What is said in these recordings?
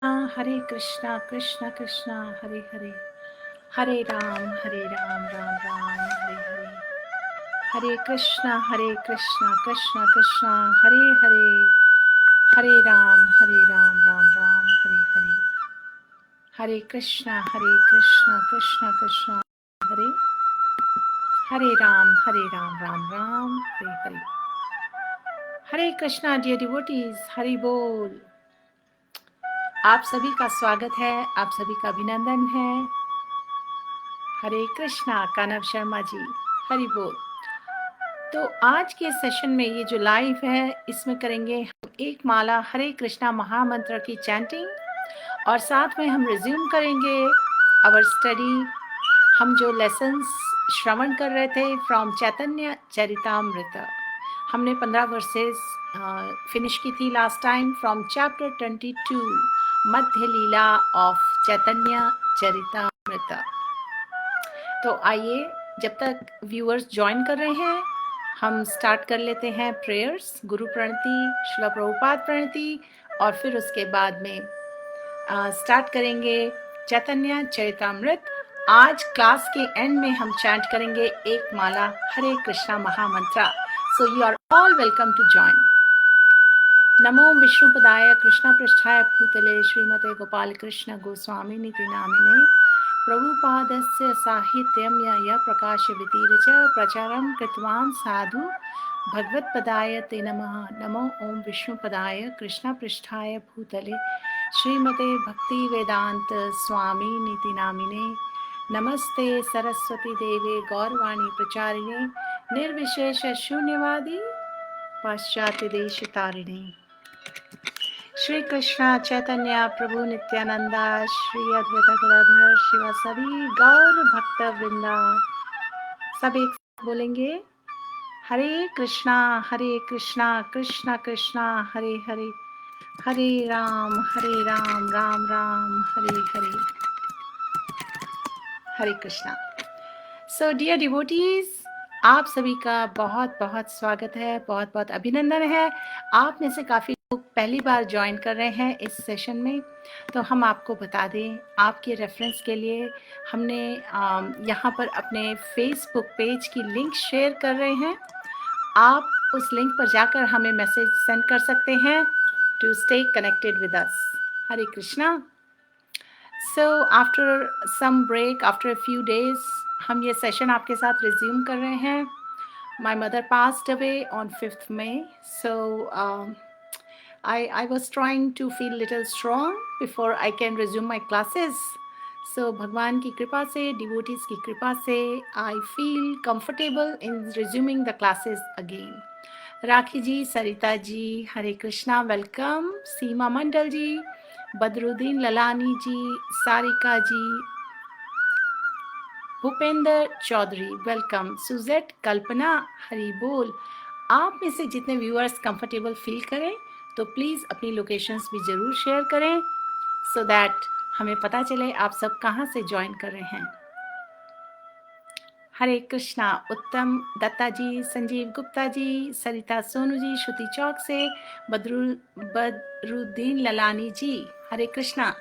हरे कृष्णा कृष्णा कृष्णा हरे हरे, हरे राम राम राम हरे हरे, हरे कृष्णा कृष्णा कृष्णा हरे हरे, हरे राम राम राम हरे हरे, हरे कृष्णा कृष्णा कृष्णा हरे, हरे राम राम राम हरे हरे, हरे Krishna dear devotees, Hari बोल। आप सभी का स्वागत है, आप सभी का अभिनंदन है। हरे कृष्णा कानव शर्मा जी, हरि बोल। तो आज के सेशन में ये जो लाइव है, इसमें करेंगे हम एक माला हरे कृष्णा महामंत्र की चैंटिंग, और साथ में हम रिज्यूम करेंगे आवर स्टडी। हम जो लेसन्स श्रवण कर रहे थे फ्रॉम चैतन्य चरितामृत, हमने 15 वर्सेस फिनिश की थी last time from chapter 22 Madhya Lila of Chaitanya Charitamrita. तो आइए, जब तक व्यूअर्स ज्वाइन कर रहे हैं, हम स्टार्ट कर लेते हैं प्रेयर्स, गुरु प्रणति, श्रील प्रभुपाद प्रणति, और फिर उसके बाद में स्टार्ट करेंगे चैतन्य चरितामृत। आज क्लास के एंड में हम चैंट करेंगे एक माला हरे कृष्णा महामंत्र। So you are all welcome to join. नमो विष्णुपदाय कृष्ण पृष्ठाय भूतले श्रीमते गोपाल कृष्ण गोस्वामी नीति नामिने प्रभुपादस्य साहित्यं यः प्रकाशयति च प्रचारं कृतवान् साधु भगवत्पदाय ते नमः। नमो ओम विष्णुपदाय कृष्ण पृष्ठाय भूतले श्रीमते भक्ति वेदांत स्वामी नीति नामिने नमस्ते सरस्वती देवे गौरवाणी प्रचारिणे निर्विशेष शून्यवादी पाश्चात्य देश तारिणे। श्री कृष्णा चैतन्य प्रभु नित्यानंदा श्री अद्वैत गदाधर शिवासादि गौर भक्त वृंदा। सब एक साथ बोलेंगे, हरे कृष्णा कृष्णा कृष्णा हरे हरे, हरे राम राम राम हरे हरे, हरे कृष्णा। सो डियर डिवोटीज, आप सभी का बहुत बहुत स्वागत है, बहुत बहुत अभिनंदन है। आप में से काफ़ी लोग पहली बार ज्वाइन कर रहे हैं इस सेशन में, तो हम आपको बता दें, आपके रेफरेंस के लिए हमने यहाँ पर अपने फेसबुक पेज की लिंक शेयर कर रहे हैं। आप उस लिंक पर जाकर हमें मैसेज सेंड कर सकते हैं to stay connected with us. हरे Krishna. So after some break, after a few days, हम ये सेशन आपके साथ रिज्यूम कर रहे हैं। My mother passed away on 5th May, so I was trying to feel little strong before I can resume my classes. So भगवान की कृपा से, devotees की कृपा से, I feel comfortable in resuming the classes again. Rakhi ji, Sarita ji, Hare Krishna, welcome. Seema Mandal ji, Badruddin Lalani ji, Sarika ji, Bhupendra Chaudhary, welcome. Suzette, Kalpana, Hari बोल। आप में से जितने व्यूअर्स कंफर्टेबल फील करें तो प्लीज़ अपनी लोकेशंस भी ज़रूर शेयर करें, सो दैट हमें पता चले आप सब कहाँ से ज्वाइन कर रहे हैं। हरे कृष्णा। उत्तम दत्ता जी, संजीव गुप्ता जी, सरिता सोनू जी, श्रुति चौक से, बदरुद्दीन ललानी जी, हरे कृष्णा।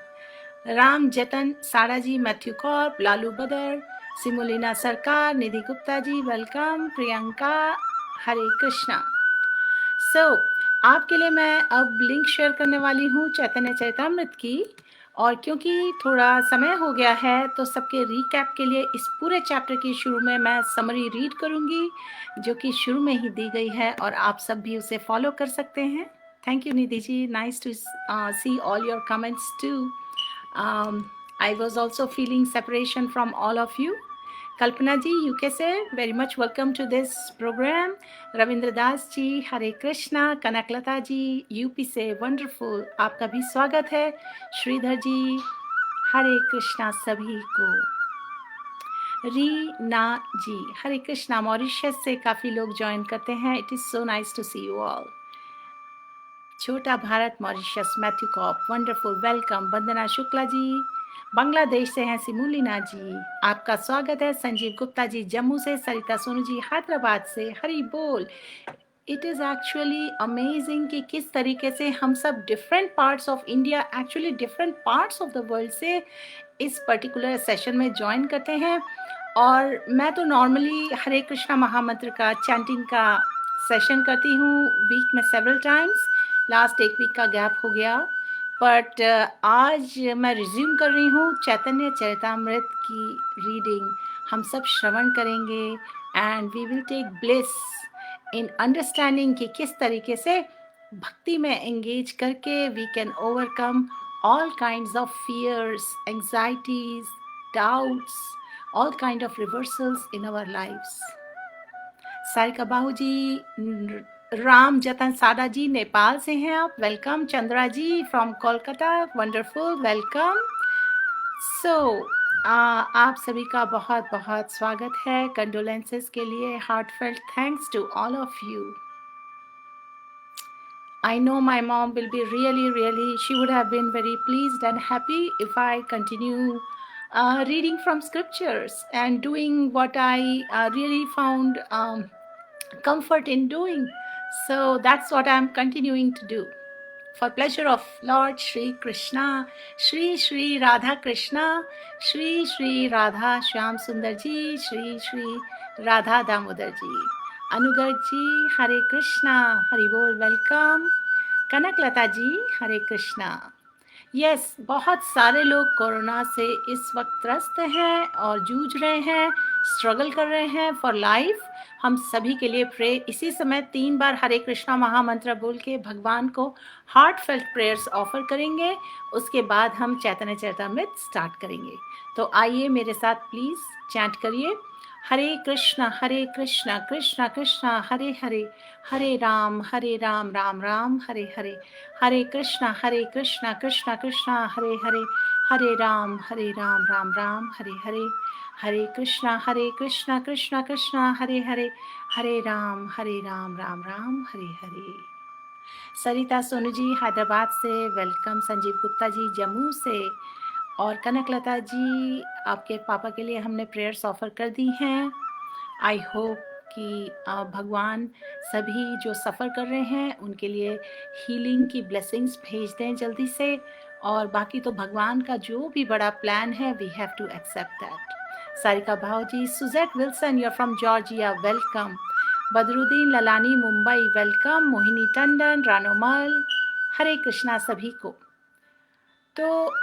राम जतन, सारा जी, मैथ्यू कॉर्प, लालू बदर, सिमोलिना सरकार, निधि गुप्ता जी, वेलकम। प्रियंका, हरे कृष्णा। सो आपके लिए मैं अब लिंक शेयर करने वाली हूँ चैतन्य चरितामृत की, और क्योंकि थोड़ा समय हो गया है तो सबके रीकैप के लिए इस पूरे चैप्टर की शुरू में मैं समरी रीड करूँगी, जो कि शुरू में ही दी गई है, और आप सब भी उसे फॉलो कर सकते हैं। Thank you Nidhi ji, nice to see all your comments too. I was also feeling separation from all of you. Kalpana ji, UK से, very much welcome to this programme. Ravindra Das ji, Hare Krishna. Kanaklata ji, UP से, वंडरफुल, आपका भी स्वागत है। श्रीधर जी, हरे कृष्णा सभी को। रीना जी, हरे कृष्णा। मॉरिशस से काफ़ी लोग ज्वाइन करते हैं, it is so nice to see you all. छोटा Bharat, Mauritius, Matthew corp, wonderful, welcome. Vandana Shukla ji, Bangladesh से हैं सिमूलिना जी, आपका स्वागत है। संजीव गुप्ता जी, जम्मू से, सरिता सोनू जी, हैदराबाद से, हरी बोल। इट इज़ एक्चुअली अमेजिंग कि किस तरीके से हम सब different parts of India, actually different parts of the world से इस पर्टिकुलर सेशन में ज्वाइन करते हैं। और मैं तो नॉर्मली हरे कृष्णा महामंत्र का चैंटिंग का सेशन करती हूँ वीक में सेवरल टाइम्स। लास्ट एक वीक का गैप हो गया, बट आज मैं रिज्यूम कर रही हूँ चैतन्य चरितामृत की रीडिंग। हम सब श्रवण करेंगे and we will take bliss in understanding कि किस तरीके से भक्ति में एंगेज करके we can overcome all kinds of fears, anxieties, doubts, all kind of reversals in our lives. Sarika Bahu ji, Ram Jatan Sada ji Nepal से हैं आप, welcome. Chandra ji from Kolkata, wonderful, welcome. So आप सभी का बहुत बहुत स्वागत है। कंडोलेंसेस के लिए heartfelt thanks to all of you. I know my mom will be really, she would have been very pleased and happy if I continue reading from scriptures and doing what I really found comfort in doing. So that's what I'm continuing to do. For pleasure of Lord Shri Krishna, Shri Shri Radha Krishna, Shri Shri Radha Shyam Sundar ji, Shri Shri Radha Damodar ji. अनुगर जी हरे कृष्णा, हरि बोल, welcome. Kanaklata जी Hare Krishna. Yes, बहुत सारे लोग corona से इस वक्त त्रस्त हैं और जूझ रहे हैं, स्ट्रगल कर रहे हैं फॉर लाइफ। हम सभी के लिए प्रे इसी समय 3 बार हरे कृष्णा महामंत्र बोल के भगवान को हार्टफेल्ट प्रेयर्स ऑफर करेंगे। उसके बाद हम चैतन्य चरितामृत स्टार्ट करेंगे। तो आइए मेरे साथ प्लीज चैंट करिए, हरे कृष्णा कृष्णा कृष्णा हरे हरे, हरे राम राम राम हरे हरे, हरे कृष्णा कृष्णा कृष्णा हरे हरे, हरे राम राम राम हरे हरे, हरे कृष्णा कृष्णा कृष्णा हरे हरे, हरे राम राम राम हरे हरे। सरिता सोनू जी हैदराबाद से, वेलकम। संजीव गुप्ता जी जम्मू से, और कनकलता जी आपके पापा के लिए हमने प्रेयर्स ऑफर कर दी हैं। आई होप कि भगवान सभी जो सफ़र कर रहे हैं उनके लिए हीलिंग की ब्लेसिंग्स भेज दें जल्दी से, और बाकी तो भगवान का जो भी बड़ा प्लान है we have to accept that. Sarika Bhav ji, Suzette Wilson, you are from Georgia, welcome. Badruddin Lalani Mumbai, welcome. Mohini Tandon, Ranomal, Hare Krishna सभी को। तो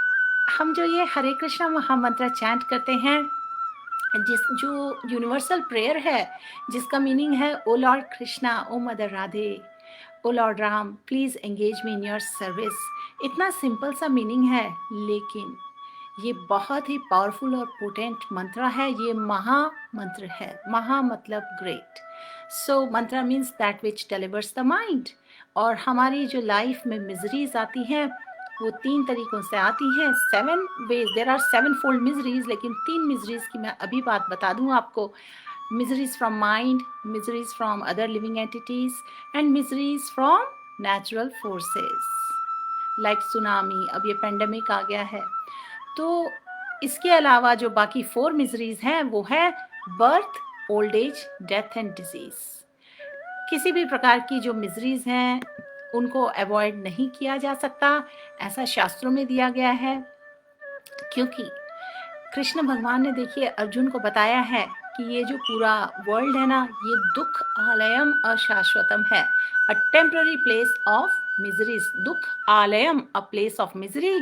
हम जो ये हरे कृष्णा महामंत्र चैंट करते हैं, जो यूनिवर्सल प्रेयर है, जिसका मीनिंग है O Lord Krishna, O mother Radhe, O Lord Ram, please engage me in your service. इतना सिंपल सा मीनिंग है, लेकिन ये बहुत ही पावरफुल और पोटेंट मंत्र है। ये महा मंत्र है, महा मतलब ग्रेट। सो मंत्र means that which delivers the mind. और हमारी जो लाइफ में मिजरीज आती हैं वो 3 तरीकों से आती हैं, 7 ways. There are 7 fold miseries, लेकिन 3 मिजरीज की मैं अभी बात बता दूं आपको। Miseries from mind, miseries from other living entities, and miseries from natural forces like tsunami. अब ये पेंडेमिक आ गया है। तो इसके अलावा जो बाकी 4 मिजरीज हैं वो है birth, old age, death and disease. किसी भी प्रकार की जो मिजरीज हैं उनको अवॉइड नहीं किया जा सकता, ऐसा शास्त्रों में दिया गया है। क्योंकि कृष्ण भगवान ने, देखिए, अर्जुन को बताया है कि ये जो पूरा वर्ल्ड है ना, ये दुख आलयम अशाश्वतम है, a temporary place of miseries. दुख आलयम, अ प्लेस ऑफ मिजरी,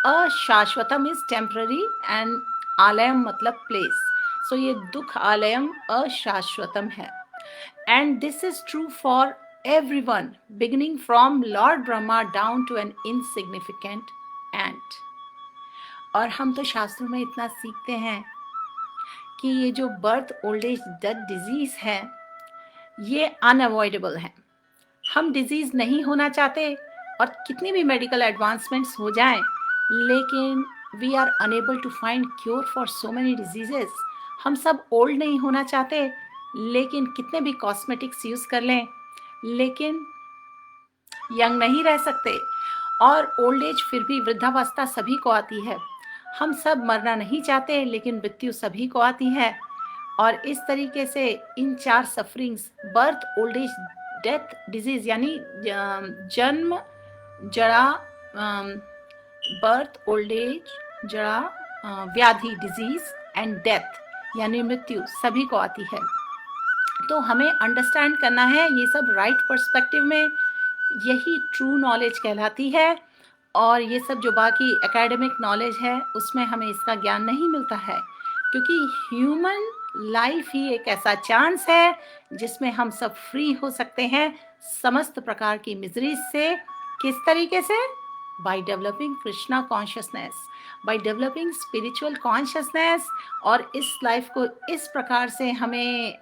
अशाश्वतम इज टेम्पररी, एंड आलयम मतलब प्लेस। सो ये दुख आलयम अशाश्वतम है। And this is true for everyone, beginning from Lord Brahma down to an insignificant ant. और हम तो शास्त्रों में इतना सीखते हैं कि ये जो birth, old age, death, disease है, ये अनअवॉइडेबल है। हम डिजीज नहीं होना चाहते, और कितनी भी मेडिकल एडवांसमेंट्स हो जाएं, लेकिन we are enable to find cure for so many diseases. हम सब ओल्ड नहीं होना चाहते, लेकिन कितने भी कॉस्मेटिक्स यूज कर लें, लेकिन यंग नहीं रह सकते। और ओल्ड एज, फिर भी वृद्धावस्था सभी को आती है। हम सब मरना नहीं चाहते, लेकिन मृत्यु सभी को आती है। और इस तरीके से इन 4 sufferings, birth, old age, death disease यानी जन्म, जरा, बर्थ, ओल्ड एज, जरा, व्याधि डिजीज एंड डेथ यानी मृत्यु सभी को आती है। तो हमें अंडरस्टैंड करना है ये सब राइट पर्सपेक्टिव में, यही ट्रू नॉलेज कहलाती है। और ये सब जो बाकी एकेडमिक नॉलेज है उसमें हमें इसका ज्ञान नहीं मिलता है, क्योंकि ह्यूमन लाइफ ही एक ऐसा चांस है जिसमें हम सब फ्री हो सकते हैं समस्त प्रकार की मिजरीज से। किस तरीके से? By developing Krishna consciousness, by developing spiritual consciousness. और इस लाइफ को इस प्रकार से हमें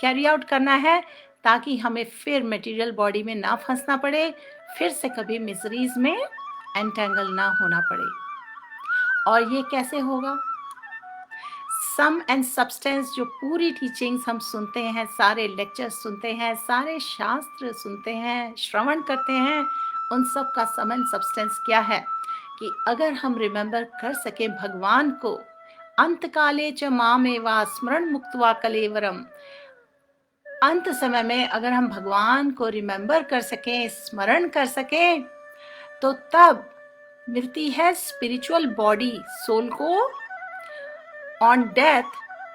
कैरी आउट करना है ताकि हमें फिर मटेरियल बॉडी में ना फंसना पड़े, फिर से कभी मिजरीज में एंटेंगल ना होना पड़े। और ये कैसे होगा? सम एंड सब्सटेंस, जो पूरी टीचिंग्स हम सुनते हैं, सारे लेक्चर्स सुनते हैं, सारे शास्त्र सुनते हैं, श्रवण करते हैं, उन सब का सम एंड सब्सटेंस क्या है कि अगर हम रिमेंबर कर सके भगवान को, अंतकाले च मामेवा स्मरण मुक्त्वा कलेवरम, अंत समय में अगर हम भगवान को रिमेंबर कर सकें, स्मरण कर सकें, तो तब मिलती है स्पिरिचुअल बॉडी सोल को ऑन डेथ,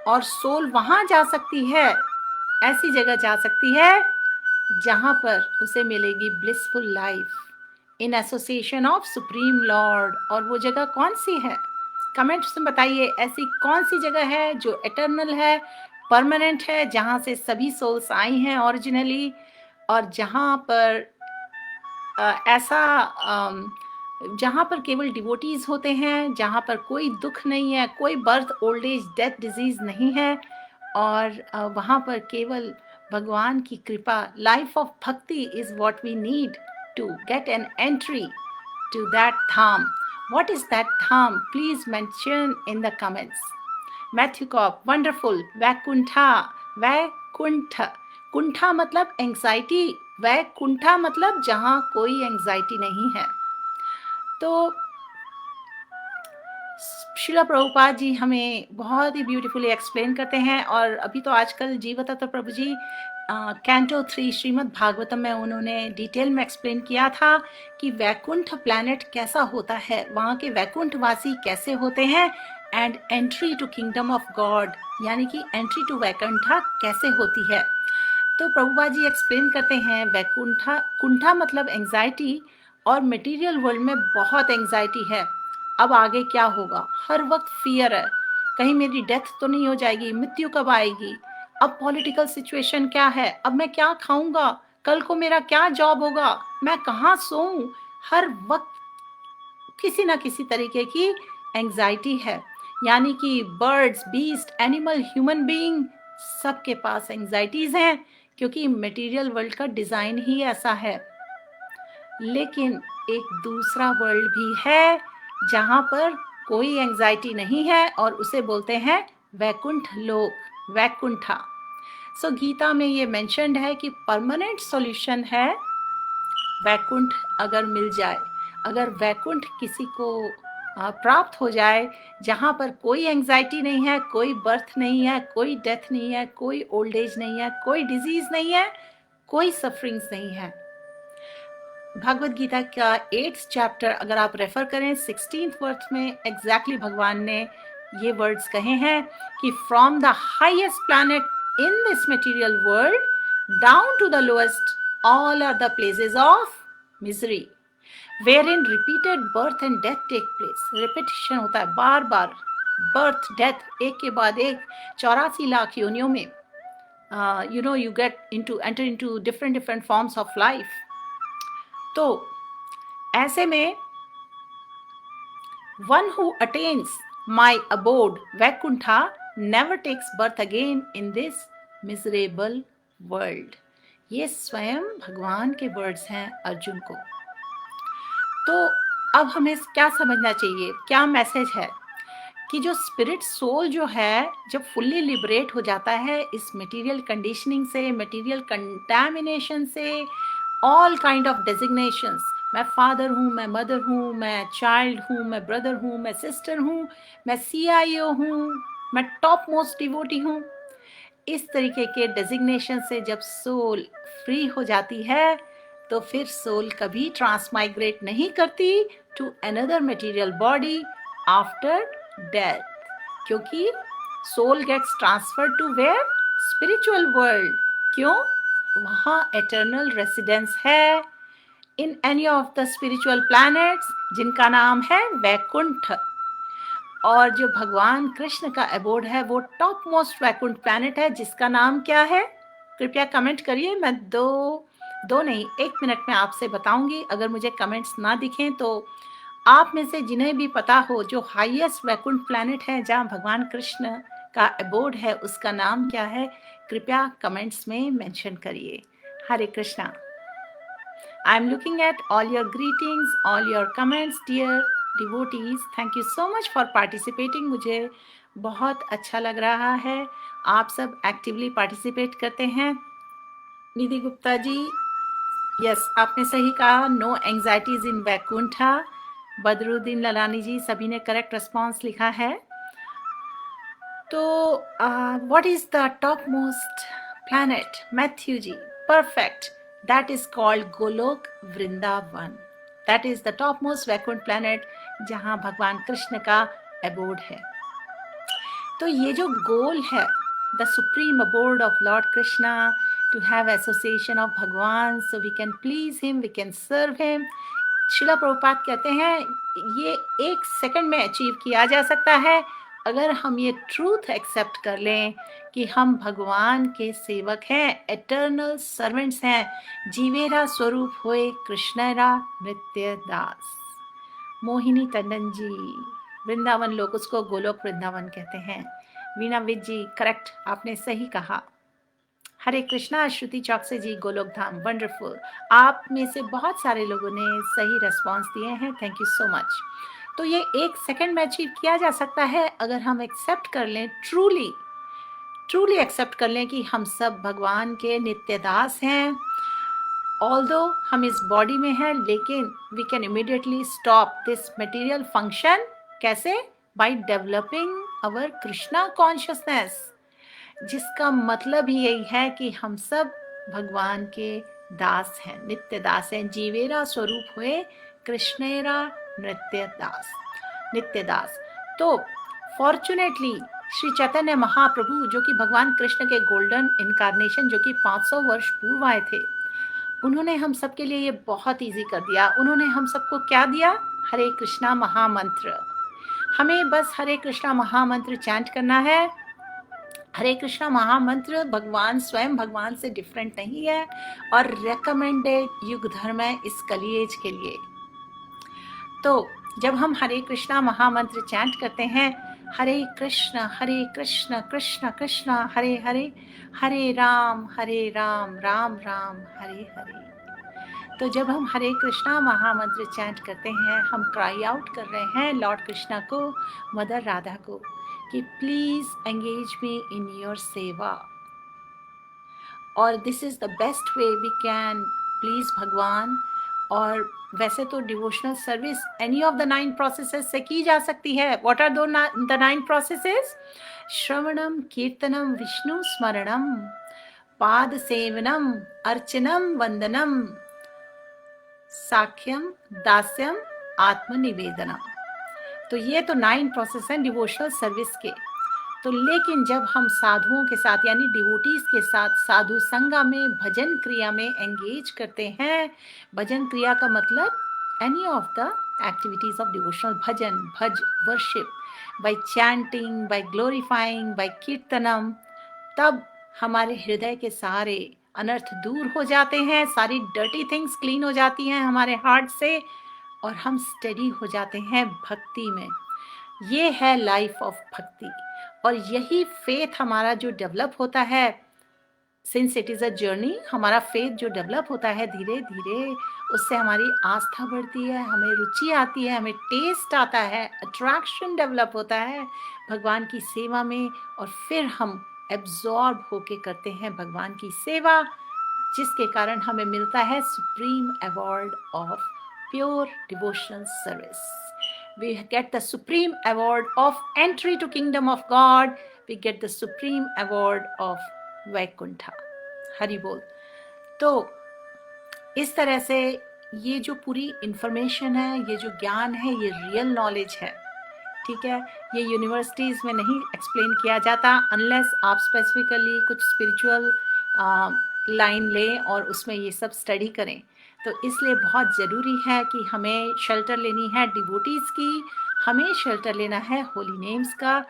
और सोल वहां जा सकती है, ऐसी जगह जा सकती है जहां पर उसे मिलेगी blissful life in association of supreme Lord. और वो जगह कौन सी है? कमेंट्स में बताइए, ऐसी कौन सी जगह है जो एटर्नल है, परमानेंट है, जहां से सभी सोल्स आई हैं ओरिजिनली, और जहां पर जहां पर केवल डिवोटीज होते हैं, जहां पर कोई दुख नहीं है, कोई birth, old age, death, disease नहीं है, और वहां पर केवल भगवान की कृपा, life of bhakti is what we need to get an entry to that dham. What is that dham? Please mention in the comments. Matthew corp, wonderful. Vaikuntha, Vaikunth, कुंठा मतलब एंग्जाइटी, वैकुंठा मतलब जहां कोई एंग्जाइटी नहीं है। तो शिला प्रभुपाद जी हमें बहुत ही ब्यूटीफुली एक्सप्लेन करते हैं। और अभी तो आजकल जीवतत्व प्रभु जी कैंटो 3 श्रीमद् भागवतम में उन्होंने डिटेल में एक्सप्लेन किया था कि वैकुंठ प्लैनेट कैसा होता है, वहाँ के वैकुंठवासी कैसे होते हैं, and entry to kingdom of God यानी कि एंट्री टू वैकुंठा कैसे होती है। तो प्रभुपाद जी एक्सप्लेन करते हैं वैकुंठा, कुंठा मतलब एंग्जाइटी, और मटेरियल वर्ल्ड में बहुत एंग्जाइटी है। अब आगे क्या होगा, हर वक्त फियर है, कहीं मेरी डेथ तो नहीं हो जाएगी, मृत्यु कब आएगी, अब पॉलिटिकल सिचुएशन क्या है, अब मैं क्या खाऊंगा, कल को मेरा क्या जॉब होगा, मैं कहाँ सोऊं, हर वक्त किसी ना किसी तरीके की एंग्जाइटी है। यानी कि birds, beast, animal, human being, सबके पास एंग्जाइटीज हैं, क्योंकि मटेरियल वर्ल्ड का डिजाइन ही ऐसा है। लेकिन एक दूसरा वर्ल्ड भी है जहां पर कोई एंग्जाइटी नहीं है, और उसे बोलते हैं वैकुंठ लोक, वैकुंठा। सो गीता में ये मेंशन्ड है कि परमानेंट सॉल्यूशन है वैकुंठ अगर मिल जाए, अगर वैकुंठ किसी को प्राप्त हो जाए, जहां पर कोई एंग्जाइटी नहीं है, कोई बर्थ नहीं है, कोई डेथ नहीं है, कोई ओल्ड एज नहीं है, कोई डिजीज नहीं है, कोई सफरिंग्स नहीं है। भगवत गीता का 8th चैप्टर अगर आप रेफर करें 16th वर्स में एग्जैक्टली भगवान ने ये वर्ड्स कहे हैं कि from the highest planet in this material world down to the lowest all are the places of misery wherein repeated birth and death take place। Repetition होता है बार बार, बर्थ डेथ एक के बाद एक 84 लाख योनियों में you get enter into different forms of life। तो ऐसे में one who attains my abode Vaikuntha never takes birth again in this miserable world। ये स्वयं भगवान के वर्ड्स हैं अर्जुन को। तो अब हमें क्या समझना चाहिए, क्या मैसेज है कि जो स्पिरिट सोल जो है जब फुल्ली लिबरेट हो जाता है इस मटेरियल कंडीशनिंग से, मटेरियल कंटामिनेशन से, ऑल काइंड ऑफ डेजिग्नेशंस, मैं फादर हूँ, मैं मदर हूँ, मैं चाइल्ड हूँ, मैं ब्रदर हूँ, मैं सिस्टर हूँ, मैं CIO हूँ, मैं टॉप मोस्ट डिवोटी हूँ, इस तरीके के डेजिग्नेशन से जब सोल फ्री हो जाती है तो फिर सोल कभी ट्रांसमाइग्रेट नहीं करती to another material body after death, क्योंकि soul gets transferred to where, spiritual world. क्यों? वहाँ एटर्नल रेसिडेंस है in any of the spiritual planets जिनका नाम है वैकुंठ। और जो भगवान कृष्ण का अबोर्ड है वो टॉप मोस्ट वैकुंठ प्लैनेट है जिसका नाम क्या है? कृपया कमेंट करिए, मैं दो नहीं 1 मिनट में आपसे बताऊंगी। अगर मुझे कमेंट्स ना दिखें तो आप में से जिन्हें भी पता हो जो हाईएस्ट वैकुंठ प्लैनेट है जहाँ भगवान कृष्ण का अबोर्ड है उसका नाम क्या है, कृपया कमेंट्स में मेंशन करिए। हरे Krishna. I am looking at all your greetings, all your comments, dear devotees. Thank you so much for participating. मुझे बहुत अच्छा लग रहा है, आप सब एक्टिवली पार्टिसिपेट करते हैं। निधि गुप्ता जी, यस आपने सही कहा, no anxieties in Vaikuntha. Badruddin Lalani ji, सभी ने करेक्ट रिस्पॉन्स लिखा है। तो what is the top most planet? Matthew ji, perfect, that is called Golok Vrindavan. That is the topmost Vaikunt planet जहाँ भगवान कृष्ण का abode है। तो ये जो गोल है, the supreme abode of Lord Krishna, to have association of भगवान, so we can please him, we can serve him. शिला प्रभुपाद कहते हैं ये 1 सेकंड में अचीव किया जा सकता है अगर हम ये ट्रूथ एक्सेप्ट कर लें कि हम भगवान के सेवक हैं, एटर्नल सर्वेंट्स हैं, जीवेरा स्वरूप होए कृष्णरा नित्य दास। मोहिनी टंडन जी, वृंदावन लोग उसको गोलोक वृंदावन कहते हैं। वीणा विद जी, करेक्ट, आपने सही कहा। हरे कृष्णा, श्रुति चौक से जी, गोलोक धाम, वंडरफुल। आप में से बहुत सारे लोगों ने सही रेस्पॉन्स दिए हैं, थैंक यू सो मच। तो ये 1 सेकंड में अचीव किया जा सकता है अगर हम एक्सेप्ट कर लें, ट्रूली एक्सेप्ट कर लें कि हम सब भगवान के नित्य दास हैं। ऑल्दो हम इस बॉडी में हैं, लेकिन we can immediately stop this material function. कैसे? By developing our Krishna consciousness, जिसका मतलब ही यही है कि हम सब भगवान के दास हैं, नित्य दास हैं, जीवेरा स्वरूप हुए कृष्णेरा नित्य दास। तो फॉर्चुनेटली श्री चैतन्य महाप्रभु जो कि भगवान कृष्ण के गोल्डन इनकारनेशन, जो कि 500 वर्ष पूर्व आए थे, उन्होंने हम सबके लिए ये बहुत इजी कर दिया। उन्होंने हम सबको क्या दिया? हरे कृष्णा महामंत्र। हमें बस हरे कृष्णा महामंत्र चैंट करना है। हरे कृष्णा महामंत्र भगवान स्वयं भगवान से डिफरेंट नहीं है और रेकमेंडेड युग धर्म है इस कलिएज के लिए। तो जब हम हरे कृष्णा महामंत्र चैंट करते हैं, हरे कृष्ण कृष्ण कृष्ण हरे हरे, हरे राम राम राम हरे हरे। तो जब हम हरे कृष्णा महामंत्र चैंट करते हैं, हम क्राई आउट कर रहे हैं लॉर्ड कृष्णा को, मदर राधा को, कि please engage me in your seva. और this is the best way we can please Bhagwan. और वैसे तो devotional service any of the 9 processes से की जा सकती है। What are the 9 processes? श्रवणम, कीर्तनम, विष्णु स्मरणम, पाद सेवनम, अर्चनम, वंदनम, साख्यम, दास्यम, आत्मनिवेदनम। तो ये तो 9 प्रोसेस हैं डिवोशनल सर्विस के। तो लेकिन जब हम साधुओं के साथ यानी डिवोटीज के साथ साधु संगा में भजन क्रिया में एंगेज करते हैं, भजन क्रिया का मतलब any of the activities of devotional bhajan, भज, worship, by chanting, by glorifying, by कीर्तनम, तब हमारे हृदय के सारे अनर्थ दूर हो जाते हैं, सारी डर्टी थिंग्स क्लीन हो जाती हैं हमारे हार्ट से, और हम स्टडी हो जाते हैं भक्ति में। ये है लाइफ ऑफ भक्ति। और यही फेथ हमारा जो डेवलप होता है, since it is a journey, हमारा फेथ जो डेवलप होता है धीरे धीरे, उससे हमारी आस्था बढ़ती है, हमें रुचि आती है, हमें टेस्ट आता है, अट्रैक्शन डेवलप होता है भगवान की सेवा में, और फिर हम एब्जॉर्ब होके करते हैं भगवान की सेवा, जिसके कारण हमें मिलता है supreme award of pure devotional service. We get the supreme award of entry to kingdom of God, we get the supreme award of Vaikuntha. Hari बोल। तो इस तरह से ये जो पूरी इंफॉर्मेशन है, ये जो ज्ञान है, ये रियल नॉलेज है, ठीक है। ये यूनिवर्सिटीज़ में नहीं एक्सप्लेन किया जाता अनलेस आप स्पेसिफिकली कुछ स्पिरिचुअल लाइन लें और उसमें ये सब स्टडी करें। तो इसलिए बहुत ज़रूरी है कि हमें शेल्टर लेनी है डिवोटीज़ की, हमें शेल्टर लेना है होली नेम्स का,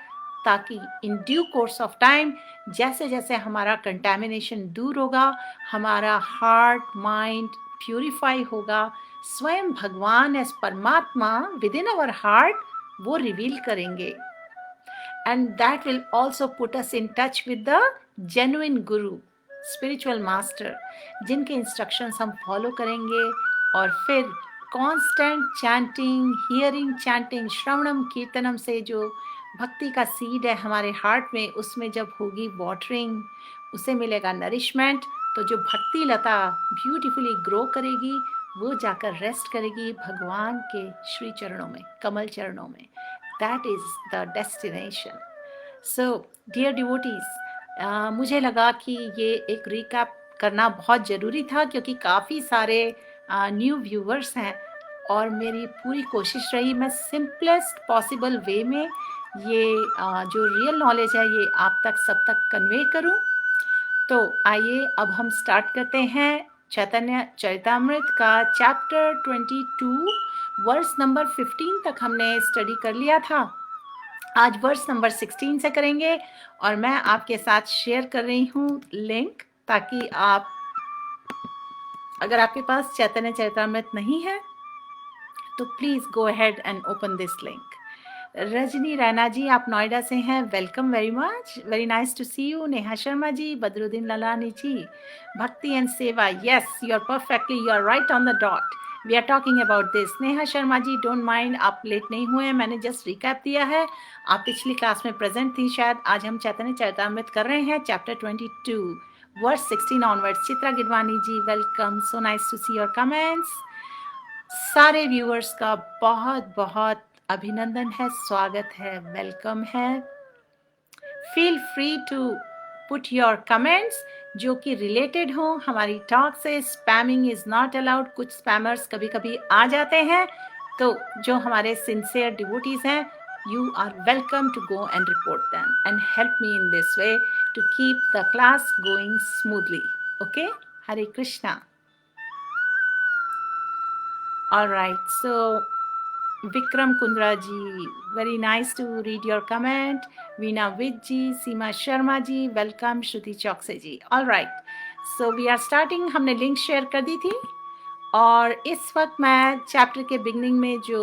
ताकि in due course of time जैसे जैसे हमारा कंटेमिनेशन दूर होगा, हमारा हार्ट माइंड प्यूरिफाई होगा, स्वयं भगवान एस परमात्मा विद इन अवर हार्ट वो रिवील करेंगे। And that will also put us in touch with the genuine guru, spiritual master, जिनके इंस्ट्रक्शंस हम फॉलो करेंगे। और फिर कांस्टेंट चैंटिंग, हियरिंग चैंटिंग, श्रवणम कीर्तनम से जो भक्ति का सीड है हमारे हार्ट में, उसमें जब होगी वाटरिंग, उसे मिलेगा नरिशमेंट, तो जो भक्ति लता ब्यूटीफुली ग्रो करेगी, वो जाकर रेस्ट करेगी भगवान के श्री चरणों में, कमल चरणों में। That is the destination. So dear devotees, मुझे लगा कि ये एक रिकैप करना बहुत ज़रूरी था, क्योंकि काफ़ी सारे न्यू व्यूवर्स हैं और मेरी पूरी कोशिश रही मैं सिंपलेस्ट पॉसिबल वे में ये जो रियल नॉलेज है ये आप तक सब तक कन्वे करूं। तो आइए अब हम स्टार्ट करते हैं चैतन्य चरितामृत का चैप्टर 22, वर्स नंबर 15 तक हमने स्टडी कर लिया था। आज वर्स नंबर 16 से करेंगे और मैं आपके साथ शेयर कर रही हूँ लिंक, ताकि आप, अगर आपके पास चैतन्य चरितामृत नहीं है तो please go ahead and open this link. Rajni Raina ji, आप नोएडा से हैं, welcome very much, very nice to see you. Neha Sharma ji, Badruddin Lalani ji, bhakti and seva, yes you are perfectly, you are right on the dot, we are talking about this. Neha Sharma ji, don't mind, आप late नहीं हुए, मैंने just recap दिया है, आप पिछली क्लास में प्रेजेंट थी शायद। आज हम चैतन्य चरितामृत कर रहे हैं, chapter 22 verse 16 onwards. Chitra Gidwani ji, welcome, so nice to see your comments. सारे व्यूअर्स का बहुत बहुत अभिनंदन है, स्वागत है, वेलकम है। Feel free to put your comments जो कि रिलेटेड हो हमारी टॉक से। Spamming is not allowed. कुछ स्पैमर्स कभी कभी आ जाते हैं, तो जो हमारे सिंसियर डिवोटीज हैं, you are welcome to go and report them and help me in this way to keep the class going smoothly. Okay? Hare Krishna. All right, so Vikram Kundra ji, very nice to read your comment. Veena Vid ji, Seema Sharma ji, welcome. Shruti Chokse ji. All right, so we are starting. हमने link share कर दी थी और इस वक्त मैं chapter के beginning में जो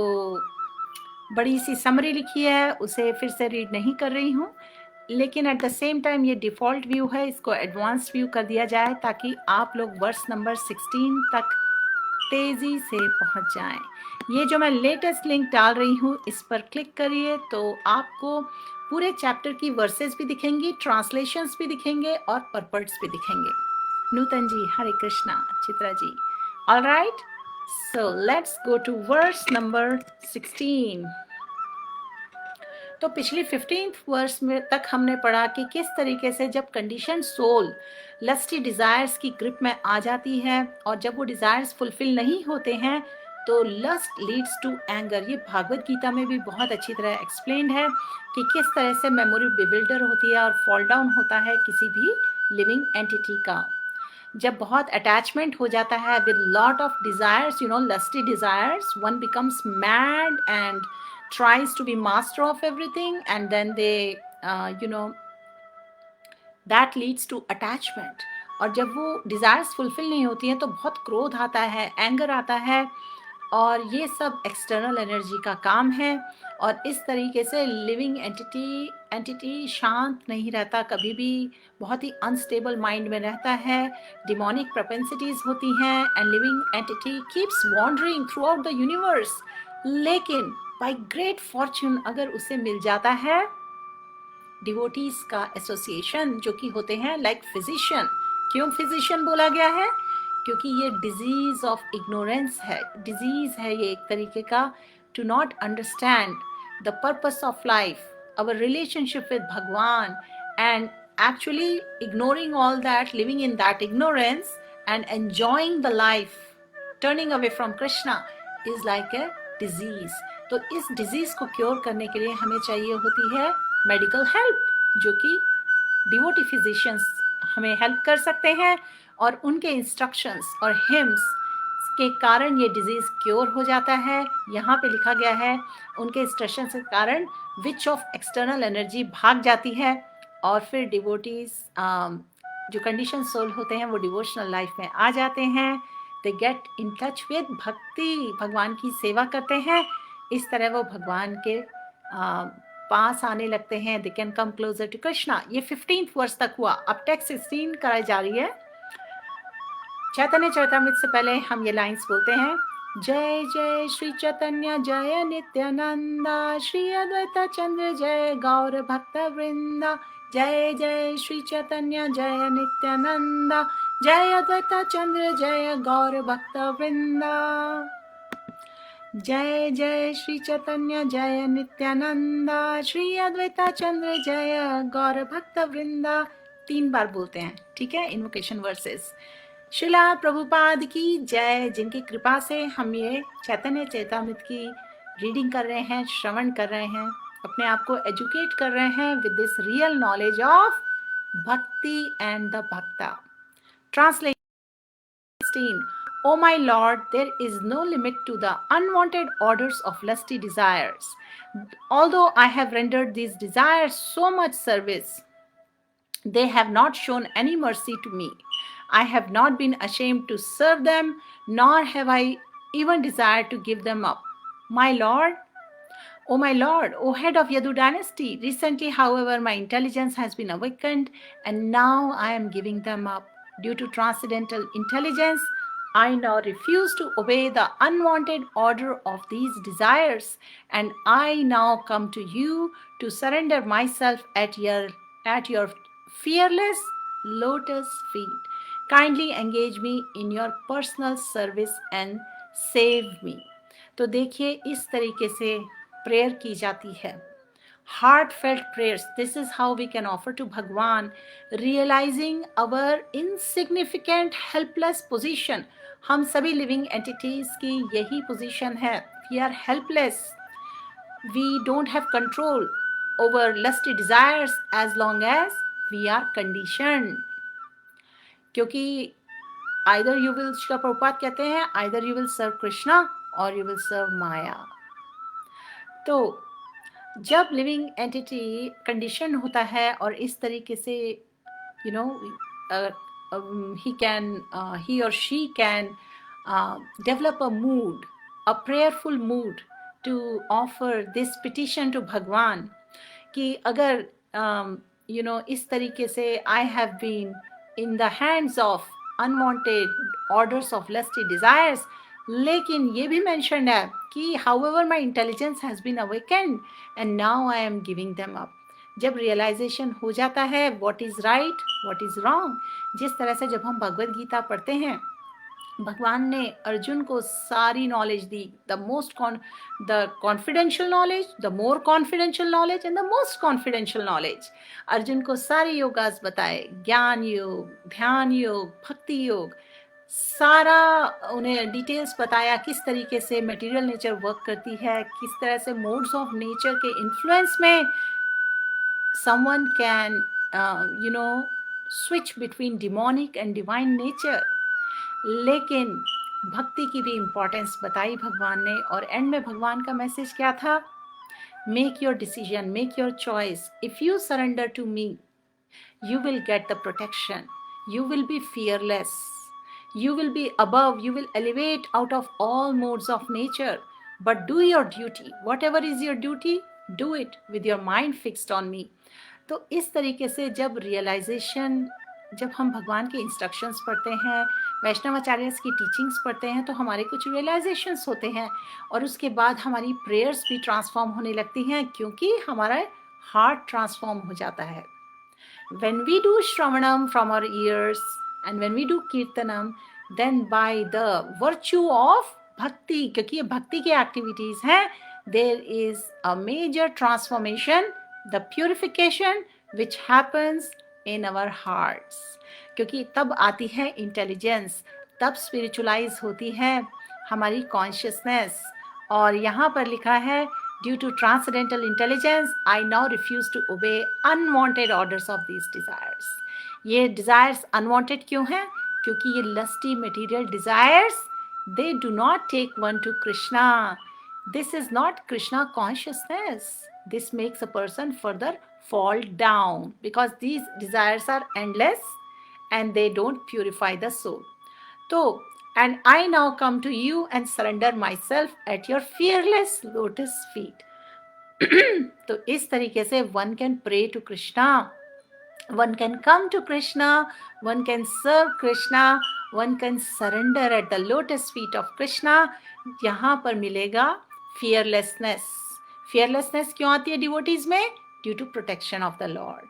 बड़ी सी समरी लिखी है उसे फिर से रीड नहीं कर रही हूँ, लेकिन एट द सेम टाइम ये डिफ़ॉल्ट व्यू है, इसको एडवांस व्यू कर दिया जाए ताकि आप लोग वर्स नंबर 16 तक तेज़ी से पहुँच जाएं। ये जो मैं लेटेस्ट लिंक डाल रही हूँ, इस पर क्लिक करिए तो आपको पूरे चैप्टर की वर्सेस भी दिखेंगी, ट्रांसलेशंस भी दिखेंगे और परपर्ट्स भी दिखेंगे। Nutan ji, Hare Krishna. Chitra ji, all right, so let's go to verse number 16. तो पिछली 15th वर्स में तक हमने पढ़ा कि किस तरीके से जब कंडीशन सोल लस्टी डिज़ायर्स की ग्रिप में आ जाती है और जब वो डिज़ायर्स फुलफिल नहीं होते हैं तो लस्ट लीड्स टू एंगर। ये भागवत गीता में भी बहुत अच्छी तरह एक्सप्लेन्ड है कि किस तरह से मेमोरी बिविल्डर होती है और फॉल डाउन होता है किसी भी लिविंग एंटिटी का। जब बहुत अटैचमेंट हो जाता है with lot of desires, you know, lusty desires, one becomes mad and tries to be master of everything, and then they that leads to attachment. और जब वो डिज़ायर्स फुलफिल नहीं होती हैं तो बहुत क्रोध आता है, एंगर आता है, और ये सब एक्सटर्नल एनर्जी का काम है। और इस तरीके से लिविंग एंटिटी शांत नहीं रहता, कभी भी बहुत ही अनस्टेबल माइंड में रहता है, डिमोनिक प्रोपेंसिटीज़ होती हैं, and living entity keeps wandering throughout the universe. लेकिन बाय ग्रेट फॉर्च्यून अगर उसे मिल जाता है डिवोटीज का एसोसिएशन, जो कि होते हैं लाइक फिजिशियन। क्यों फिजिशियन बोला गया है? क्योंकि ये डिजीज ऑफ इग्नोरेंस है, डिजीज है ये एक तरीके का, to not understand the purpose of life, our relationship with Bhagwan, and actually ignoring all that, living in that ignorance and enjoying the life, turning away from Krishna is like a disease. तो इस disease को cure करने के लिए हमें चाहिए होती है मेडिकल हेल्प, जो कि डिवोटी फिजिशियंस हमें हेल्प कर सकते हैं, और उनके इंस्ट्रक्शंस और हिम्स के कारण ये डिजीज क्योर हो जाता है. यहाँ पे लिखा गया है उनके इंस्ट्रक्शंस के कारण विच ऑफ एक्सटर्नल एनर्जी भाग जाती है, और फिर डिवोटीज जो कंडीशन सोल होते हैं वो डिवोशनल लाइफ में आ जाते हैं. They get in touch with भक्ति, भगवान की सेवा करते हैं. इस तरह वो भगवान के पास आने लगते हैं. They can come closer to Krishna. ये 15th वर्ष तक हुआ. अब टेक्स्ट 16 कराई जा रही है. चैतन्य चरितामृत से पहले हम ये लाइंस बोलते हैं. जय जय श्री चैतन्य जय नित्यानंदा, श्री अद्वैत चंद्र जय गौर भक्त वृंदा. जय जय श्री चैतन्य जय नित्यानंदा, जय अद्वैत चंद्र जय गौर भक्त वृंदा. जय जय श्री चैतन्य जय नित्यानंदा, श्री अद्वैत चंद्र जय गौर भक्त वृंदा. 3 बार बोलते हैं, ठीक है. Invocation versus. शिला प्रभुपाद की जय, जिनकी कृपा से हम ये चैतन्य चैतामृत की रीडिंग कर रहे हैं, श्रवण कर रहे हैं, अपने आप को एजुकेट कर रहे हैं with this real knowledge of भक्ति एंड द भक्ता. Translation 16. O my Lord, there is no limit to the unwanted orders of lusty desires. Although I have rendered these desires so much service, they have not shown any mercy to me. I have not been ashamed to serve them, nor have I even desired to give them up. My Lord, O head of Yadu dynasty, recently, however, my intelligence has been awakened, and now I am giving them up. Due to transcendental intelligence, I now refuse to obey the unwanted order of these desires, and I now come to you to surrender myself at your fearless lotus feet. Kindly engage me in your personal service and save me. तो देखिए इस तरीके से prayer की जाती है. Heartfelt prayers. This is how we can offer to Bhagwan, realizing our insignificant, helpless position. हम सभी living entities की यही position है. We are helpless. We don't have control over lusty desires as long as we are conditioned. क्योंकि either you will, Srila Prabhupada कहते हैं, either you will serve Krishna or you will serve Maya. तो जब living entity condition होता है और इस तरीके से you know he or she can develop a mood, a prayerful mood to offer this petition to Bhagwan, कि अगर इस तरीके से I have been in the hands of unwanted orders of lusty desires, लेकिन ये भी mentioned है कि however my intelligence has been awakened and now I am giving them up. जब realization हो जाता है what is right, what is wrong, जिस तरह से जब हम भगवद गीता पढ़ते हैं, भगवान ने अर्जुन को सारी knowledge the, the confidential knowledge, the more confidential knowledge and the most confidential knowledge. Arjun को सारे योगास बताए, ज्ञान योग, ध्यान योग, भक्ति योग, सारा उन्हें डिटेल्स बताया किस तरीके से मटेरियल नेचर वर्क करती है, किस तरह से मोड्स ऑफ नेचर के इन्फ्लुएंस में someone can switch between demonic and divine nature. लेकिन भक्ति की भी इम्पोर्टेंस बताई भगवान ने, और एंड में भगवान का मैसेज क्या था? Make your decision, make your choice. If you surrender to me, you will get the protection, you will be fearless, you will be above, you will elevate out of all modes of nature. But do your duty, whatever is your duty, do it with your mind fixed on me. तो इस तरीके से जब realisation, जब हम भगवान के instructions पढ़ते हैं, वैष्णवाचार्यस की टीचिंग्स पढ़ते हैं, तो हमारे कुछ रियलाइजेशंस होते हैं, और उसके बाद हमारी प्रेयर्स भी ट्रांसफॉर्म होने लगती हैं, क्योंकि हमारा हार्ट ट्रांसफॉर्म हो जाता है. When we do Shravanam from our ears and when we do Kirtanam, then by the virtue of Bhakti, क्योंकि ये भक्ति की एक्टिविटीज हैं, there is a major transformation the purification which happens in our hearts, क्योंकि तब आती है intelligence, तब स्पिरिचुलाइज होती है हमारी कॉन्शियसनेस। और यहाँ पर लिखा है, due to transcendental intelligence I now refuse to obey unwanted orders of these desires. ये डिजायर्स अनवांटेड क्यों हैं? क्योंकि ये lusty material desires, they do not take one to Krishna. This is not Krishna consciousness. This makes a person further fall down because these desires are endless and they don't purify the soul. So, and I now come to you and surrender myself at your fearless lotus feet. तो इस तरीके से one can pray to Krishna, one can come to Krishna, one can serve Krishna, one can surrender at the lotus feet of Krishna. यहाँ पर मिलेगा fearlessness. fearlessness क्यों आती है डिवोटीज में? Due to protection of the Lord.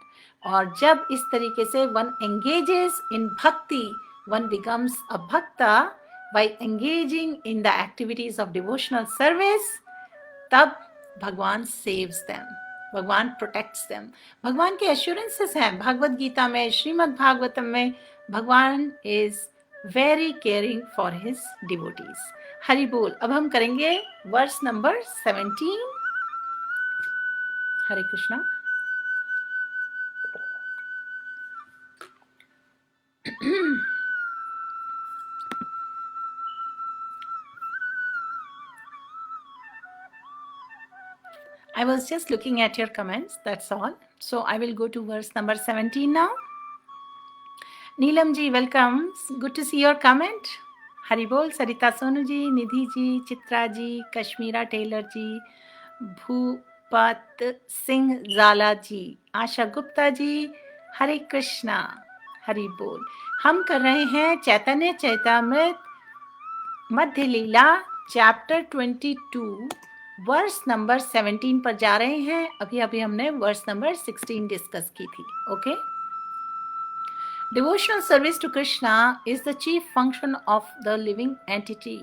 और जब इस तरीके से one engages in bhakti, one becomes a bhakta by engaging in the activities of devotional service, तब भगवान saves them, भगवान प्रोटेक्ट्स देम। भगवान के एश्योरेंसेस हैं भागवत गीता में, श्रीमद् भागवतम में। Bhagwan is very caring for his devotees. Hari bol. अब हम करेंगे verse number 17। Hare Krishna. I was just looking at your comments, that's all. So I will go to verse number 17 now. Neelam ji, welcome. Good to see your comment. Hari bol. Sarita Sonu ji, Nidhi ji, Chitra ji, Kashmira Taylor ji, Bhupat Singh Zala ji, Asha Gupta ji, Hare Krishna. Hari bol. हम कर रहे हैं चैतन्य चैतामृत मध्य लीला chapter 22 verse number 17 पर जा रहे हैं। अभी हमने वर्स नंबर 16 डिस्कस की थी। Okay. Devotional service to Krishna is the chief function of the living entity.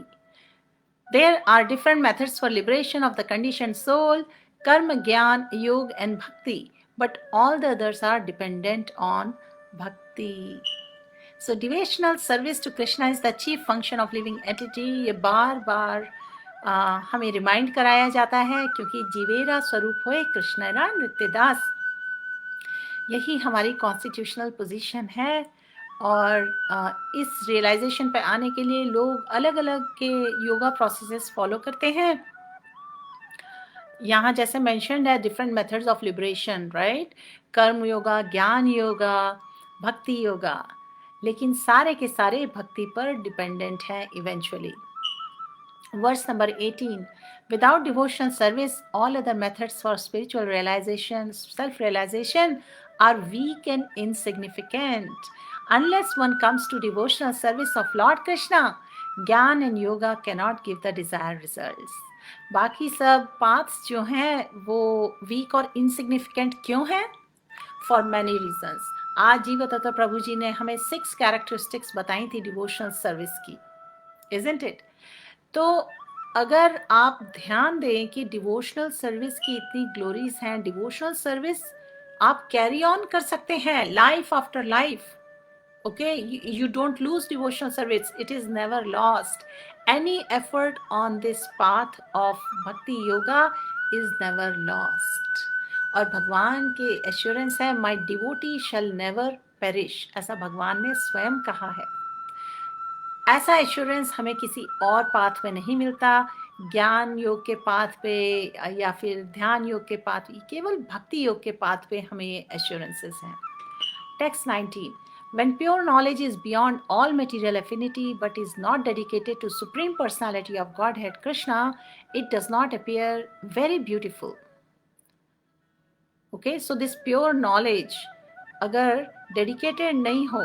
There are different methods for liberation of the conditioned soul: karma, gyan, yoga and bhakti, but all the others are dependent on bhakti. So devotional service to Krishna is the chief function of living entity. ये बार हमें remind कराया जाता है, क्योंकि जीवेरा स्वरूप होए कृष्णरा नृत्यदास, यही हमारी कॉन्स्टिट्यूशनल पोजीशन है। और इस रियलाइजेशन पे आने के लिए लोग अलग अलग के योगा प्रोसेसेस फॉलो करते हैं। यहाँ जैसे मेंशन्ड है different methods of liberation, right? कर्म योगा, ज्ञान योगा, भक्ति योगा, लेकिन सारे के सारे भक्ति पर डिपेंडेंट है eventually. Verse number 18, without devotional service, all other methods for spiritual realization, self-realization are weak and insignificant. Unless one comes to devotional service of Lord Krishna, Gyan and Yoga cannot give the desired results. बाकी सब paths जो हैं वो weak और insignificant क्यों हैं? For many reasons. आज जीवदत्ता प्रभु जी ने हमें 6 characteristics बताई थी डिवोशनल सर्विस की, isn't it? तो अगर आप ध्यान दें कि डिवोशनल सर्विस की इतनी ग्लोरीज हैं, डिवोशनल सर्विस आप कैरी ऑन कर सकते हैं life after life. Okay, you don't lose devotional service, it is never lost. Any effort on this path of भक्ति योगा इज नेवर लॉस्ट। और भगवान के एश्योरेंस है, माई डिवोटी शैल नेवर पेरिश, ऐसा भगवान ने स्वयं कहा है। ऐसा एश्योरेंस हमें किसी और पाथ में नहीं मिलता, ज्ञान योग के पाथ पे या फिर ध्यान योग के पाथ, केवल भक्ति योग के पाथ पे हमें ये एश्योरेंसेस हैं। Text 19, when pure knowledge is beyond all material affinity but is not dedicated to supreme personality of Godhead Krishna, it does not appear very beautiful. Okay, so this pure knowledge अगर dedicated नहीं हो,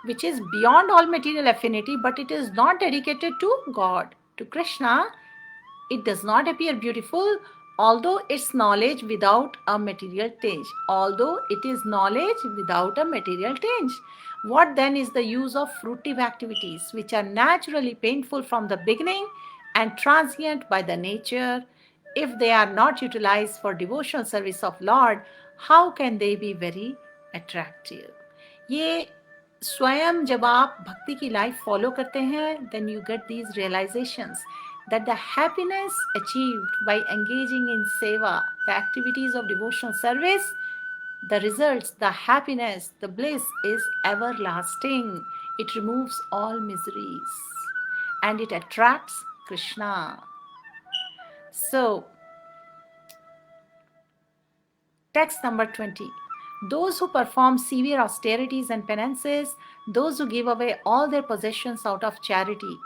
which is beyond all material affinity, but it is not dedicated to God, to Krishna, it does not appear beautiful, although it's knowledge without a material tinge. Although it is knowledge without a material tinge. What then is the use of fruitive activities, which are naturally painful from the beginning and transient by the nature? if they are not utilized for devotional service of Lord, how can they be very attractive? ये स्वयं जब आप भक्ति की life follow करते हैं, then you get these realizations that the happiness achieved by engaging in seva, the activities of devotional service, the results, the happiness, the bliss is everlasting. It removes all miseries and it attracts Krishna. So, text number 20. Those who perform severe austerities and penances, those who give away all their possessions out of charity,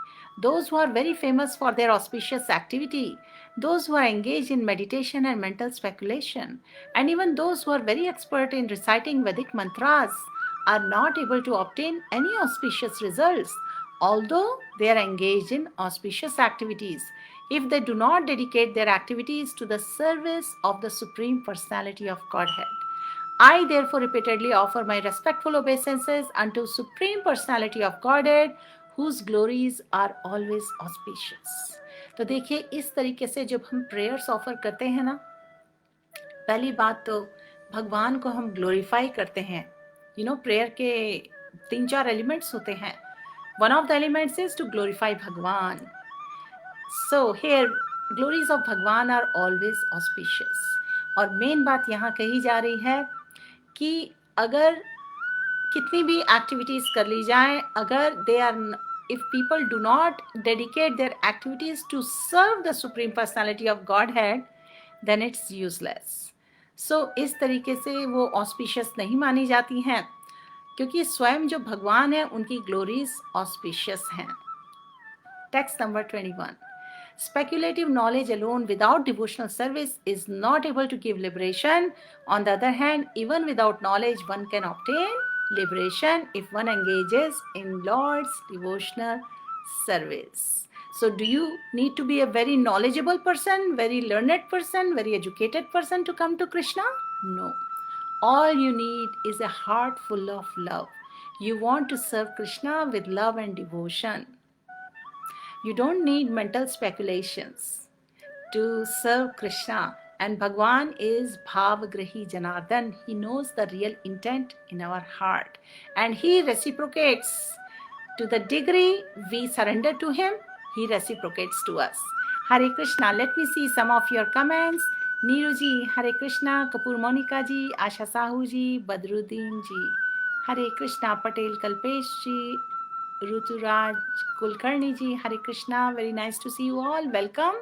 those who are very famous for their auspicious activity, those who are engaged in meditation and mental speculation, and even those who are very expert in reciting Vedic mantras, are not able to obtain any auspicious results, although they are engaged in auspicious activities, if they do not dedicate their activities to the service of the Supreme Personality of Godhead. I therefore repeatedly offer my respectful obeisances unto Supreme Personality of Godhead, whose glories are always auspicious. तो देखिए, इस तरीके से जब हम prayers offer करते हैं ना, पहली बात तो भगवान को हम ग्लोरीफाई करते हैं. प्रेयर के 3-4 एलिमेंट्स होते हैं. One of the elements is to glorify Bhagwan. So here glories of Bhagwan are always auspicious. और मेन बात यहाँ कही जा रही है कि अगर कितनी भी एक्टिविटीज कर ली जाए, अगर they are, if people do not dedicate their activities to serve the Supreme Personality of Godhead, then it's useless. So इस तरीके से वो ऑस्पिशियस नहीं मानी जाती हैं, क्योंकि स्वयं जो भगवान है उनकी ग्लोरीज ऑस्पिशियस हैं. Text number 21. Speculative knowledge alone without devotional service is not able to give liberation. On the other hand, even without knowledge, one can obtain liberation if one engages in Lord's devotional service. So do you need to be a very knowledgeable person, very learned person, very educated person to come to Krishna? No. All you need is a heart full of love. You want to serve Krishna with love and devotion. You don't need mental speculations to serve Krishna. And Bhagwan is Bhavagrahi Janardhan. He knows the real intent in our heart. And he reciprocates to the degree we surrender to him, he reciprocates to us. Hare Krishna. Let me see some of your comments. Neeru ji, Hare Krishna. Kapoor Monica ji, Asha Sahu ji, Badruddin ji. Hare Krishna. Patel Kalpesh ji, Ruturaj Kulkarni ji, Hare Krishna. Very nice to see you all. Welcome.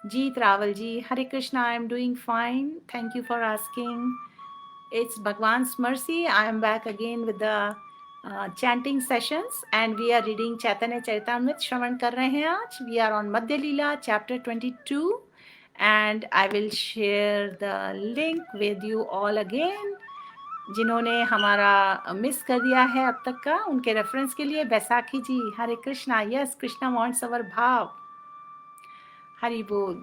Jeet Rawal ji, Hare Krishna. I am doing fine. Thank you for asking. It's Bhagwan's mercy. I am back again with the chanting sessions and we are reading Chaitanya Charitamrita. श्रवण कर रहे हैं आज. We are on Madhya Leela chapter 22 and I will share the link with you all again. जिन्होंने हमारा miss कर दिया है अब तक का, उनके रेफरेंस के लिए बैसाखी जी, हरे कृष्णा. यस, कृष्णा वांट्स अवर भाव. हरि बोल.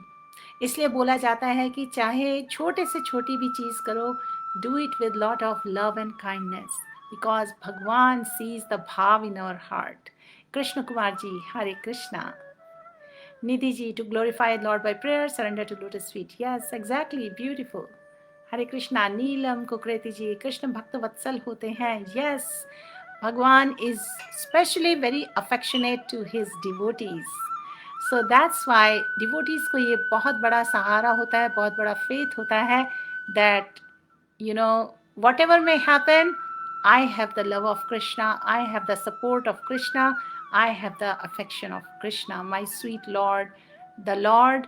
इसलिए बोला जाता है कि चाहे छोटे से छोटी भी चीज़ करो, do it with lot of love and kindness, because Bhagwan sees the bhav in our heart. Krishna Kumar ji, Hare Krishna. Nidhi ji, to glorify Lord by prayer, surrender to lotus feet. Yes, exactly, beautiful. Hare Krishna. Neelam Kukreti ji, Krishna भक्त वत्सल होते हैं. Yes, Bhagwan is specially very affectionate to his devotees. So that's why devotees को ये बहुत बड़ा सहारा होता है, बहुत बड़ा फेथ होता है that whatever may happen, I have the love of Krishna, I have the support of Krishna, I have the affection of Krishna, my sweet Lord. The Lord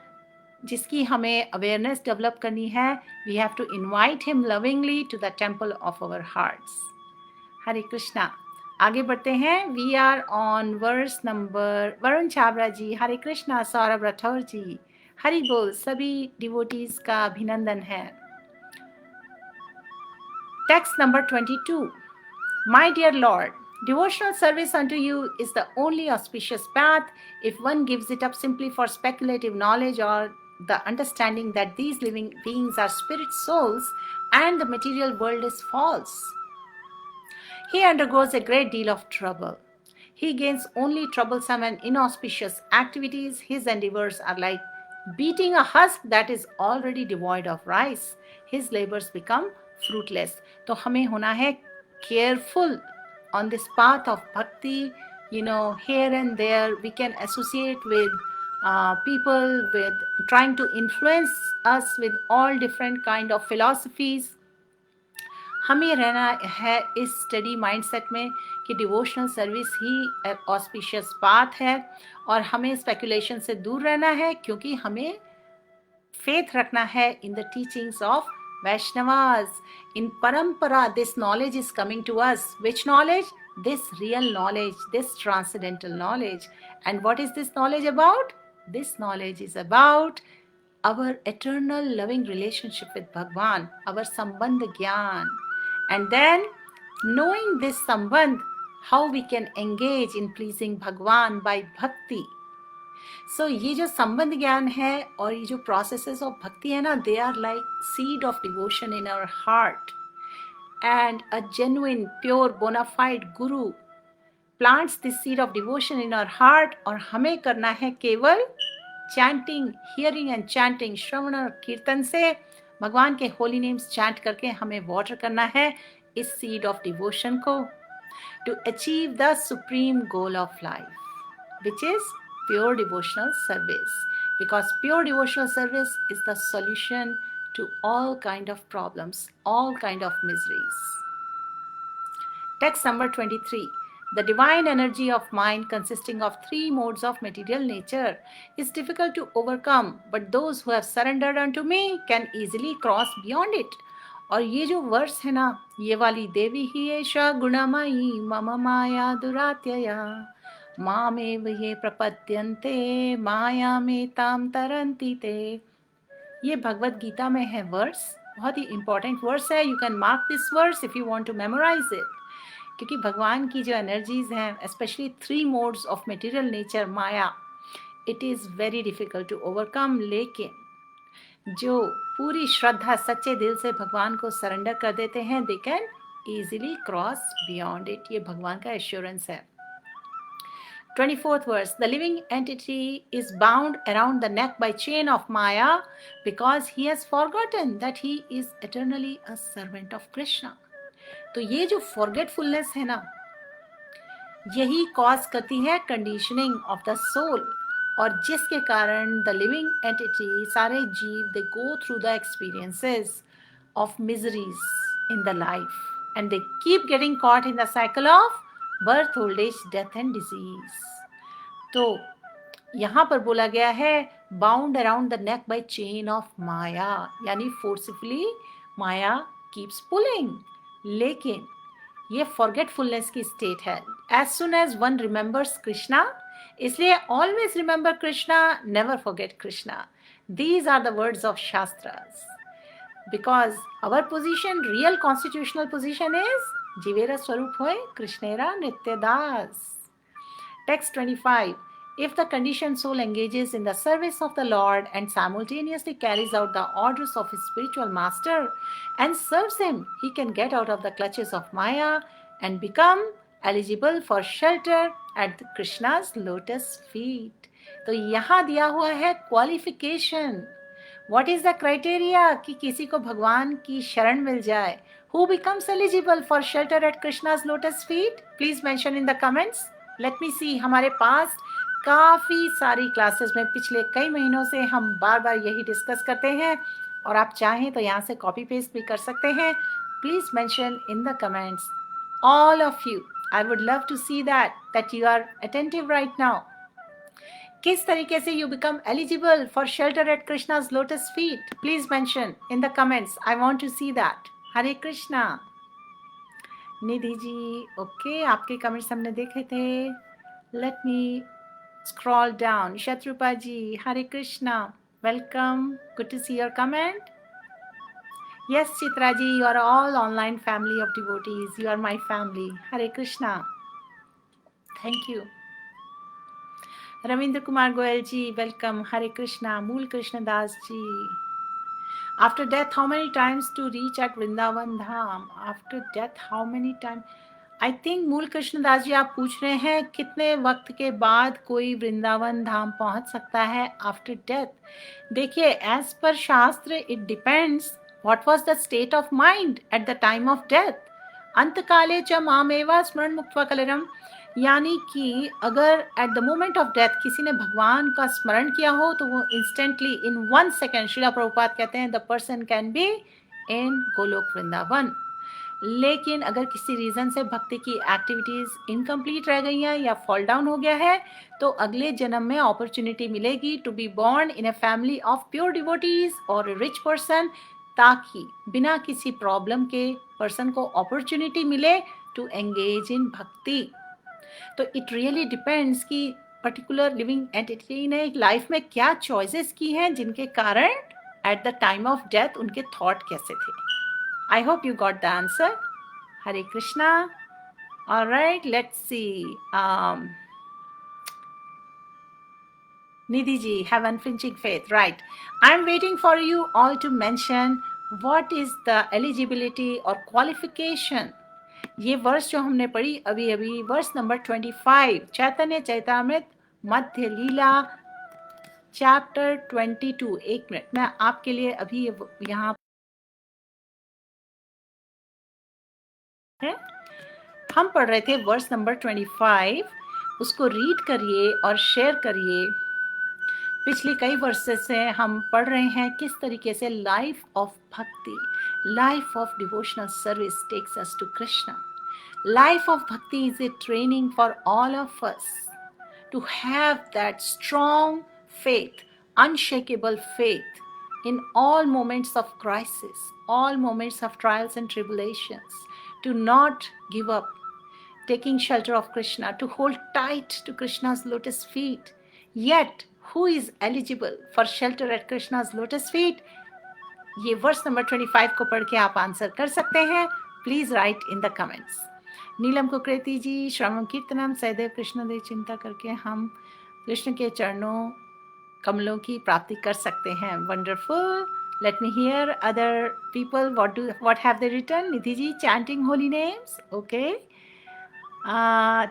जिसकी हमें अवेयरनेस डेवलप करनी है, we have to invite him lovingly to the temple of our hearts. Hare Krishna. आगे बढ़ते हैं. We are on verse number. Varun Chhabra ji, Hare Krishna. Saurabh Rathore ji, Hari बोल. सभी devotees का अभिनंदन है. Text number 22. My dear lord, devotional service unto you is the only auspicious path. If one gives it up simply for speculative knowledge or the understanding that these living beings are spirit souls and the material world is false, he undergoes a great deal of trouble. He gains only troublesome and inauspicious activities. His endeavors are like beating a husk that is already devoid of rice, his labors become fruitless. तो हमें होना है careful on this path of bhakti. You know, here and there we can associate with people with trying to influence us with all different kind of philosophies. हमें रहना है इस study mindset में कि डिवोशनल सर्विस ही auspicious path है, और हमें speculation से दूर रहना है, क्योंकि हमें फेथ रखना है in the teachings of Vaishnavas. In parampara this knowledge is coming to us. Which knowledge? This real knowledge, this transcendental knowledge. And what is this knowledge about? This knowledge is about our eternal loving relationship with Bhagwan, our Sambandh Gyan. And then, knowing this Sambandh, how we can engage in pleasing Bhagwan by bhakti. So ये जो संबंध ज्ञान है और ये जो processes of bhakti है ना, they are like seed of devotion in our heart. And a genuine, pure, bona fide guru plants this seed of devotion in our heart. और हमें करना है केवल chanting, hearing and chanting, श्रवण और कीर्तन से भगवान के holy names chant करके हमें water करना है इस seed of devotion को, to achieve the supreme goal of life, which is pure devotional service. Because pure devotional service is the solution to all kind of problems, all kind of miseries. Text number 23. The divine energy of mind, consisting of three modes of material nature, is difficult to overcome, but those who have surrendered unto me can easily cross beyond it. और ये जो verse है ना, ये वाली देवी ही एषा गुणमयी मम माया दुरात्यया मामेव ये प्रपद्यन्ते माया में ताम तरन्ति ते. ये भगवत गीता में है वर्स, बहुत ही इंपॉर्टेंट वर्स है. You can mark this verse if you want to memorize it, क्योंकि भगवान की जो एनर्जीज हैं, especially three modes of material nature maya, it is very difficult to overcome. लेकिन जो पूरी श्रद्धा सच्चे दिल से भगवान को सरेंडर कर देते हैं, they can easily cross beyond it. ये भगवान का एश्योरेंस है. 24th verse. The living entity is bound around the neck by chain of Maya because he has forgotten that he is eternally a servant of Krishna. तो ये जो forgetfulness है ना, यही कॉज करती है कंडीशनिंग ऑफ द सोल, और जिसके कारण द लिविंग एंटिटी, सारे जीव, they go through the experiences of miseries in the life, and they keep getting caught in the cycle of birth, old age, death and disease. तो यहाँ पर बोला गया है bound around the neck by chain of maya, यानी forcefully माया keeps pulling. लेकिन ये forgetfulness की स्टेट है. As soon as one remembers Krishna, इसलिए always remember Krishna, never forget Krishna. These are the words of shastras. Because our position, real constitutional position is जीवेरा स्वरूप होय कृष्णेरा नित्यदास. Text 25. If the conditioned soul engages in the service of the Lord and simultaneously carries out the orders of his spiritual master and serves him, he can get out of the clutches of Maya and become eligible for shelter at Krishna's lotus feet. तो यहाँ दिया हुआ है qualification. What is the criteria कि किसी को भगवान की शरण मिल जाए? Who becomes eligible for shelter at Krishna's lotus feet? Please mention in the comments. Let me see. हमारे पास काफ़ी सारी क्लासेस में पिछले कई महीनों से हम बार बार यही डिस्कस करते हैं, और आप चाहें तो यहाँ से कॉपी पेस्ट भी कर सकते हैं. Please mention in the comments, all of you. I would love to see that you are attentive right now. किस तरीके से you become eligible for shelter at Krishna's lotus feet? Please mention in the comments. I want to see that. Hare Krishna. Nidhi ji, okay, आपके comments हमने देखे थे. Let me scroll down. Shatrupa ji, Hare Krishna, welcome, good to see your comment. Yes Chitra ji, you are all online family of devotees, you are my family. Hare Krishna, thank you. Ravindra Kumar Goyal ji, welcome. Hare Krishna. Mool Krishnadas ji, after death how many times to reach at Vrindavan Dham? After death how many times? I think मूल कृष्णदास जी आप पूछ रहे हैं कितने वक्त के बाद कोई वृंदावन धाम पहुंच सकता है आफ्टर डेथ। देखिए, as per shastra it depends what was the state of mind at the time of death. अंतकाले च मामेवा स्मरण मुक्त्वा कलरम, यानी कि अगर at the moment of death किसी ने भगवान का स्मरण किया हो तो वो instantly in 1 second, Shrila Prabhupada कहते हैं, the person can be in Golok Vrindavan. लेकिन अगर किसी रीजन से भक्ति की एक्टिविटीज इनकम्प्लीट रह गई हैं या फॉल डाउन हो गया है तो अगले जन्म में अपॉर्चुनिटी मिलेगी to be born in a family of pure devotees और रिच पर्सन, ताकि बिना किसी प्रॉब्लम के पर्सन को अपॉर्चुनिटी मिले टू एंगेज इन भक्ति। तो इट रियली डिपेंड्स कि पर्टिकुलर लिविंग एंटिटी ने लाइफ में क्या चॉइसेस की हैं जिनके कारण eight the time of death उनके थॉट कैसे थे। I hope you got the answer. Hare Krishna. All right, let's see. Nidhi ji, have unflinching faith. Right. I'm waiting for you all to mention what is the eligibility or qualification. ये वर्ष जो हमने पढ़ी अभी अभी, वर्ष number 25, चैतन्य चैतामृत मध्य लीला chapter 22। एक minute, मैं आपके लिए अभी यहाँ है, हम पढ़ रहे थे वर्स नंबर 25, उसको रीड करिए और शेयर करिए। पिछले कई वर्सेस से हम पढ़ रहे हैं किस तरीके से life of bhakti, life of devotional service takes us to Krishna. Life of bhakti is a training for all of us to have that strong faith, unshakable faith in all moments of crisis, all moments of trials and tribulations, to not give up, taking shelter of Krishna, to hold tight to Krishna's lotus feet. Yet, who is eligible for shelter at Krishna's lotus feet? ये verse number 25 को पढ़ के आप answer कर सकते हैं। Please write in the comments. Neelam Kukreti ji, श्रवण कीर्तनम सदैव कृष्णदेव चिंता करके हम कृष्ण के चरणों कमलों की प्राप्ति कर सकते हैं। Wonderful. Let me hear other people. What have they written? Nidhi ji, chanting holy names. Okay.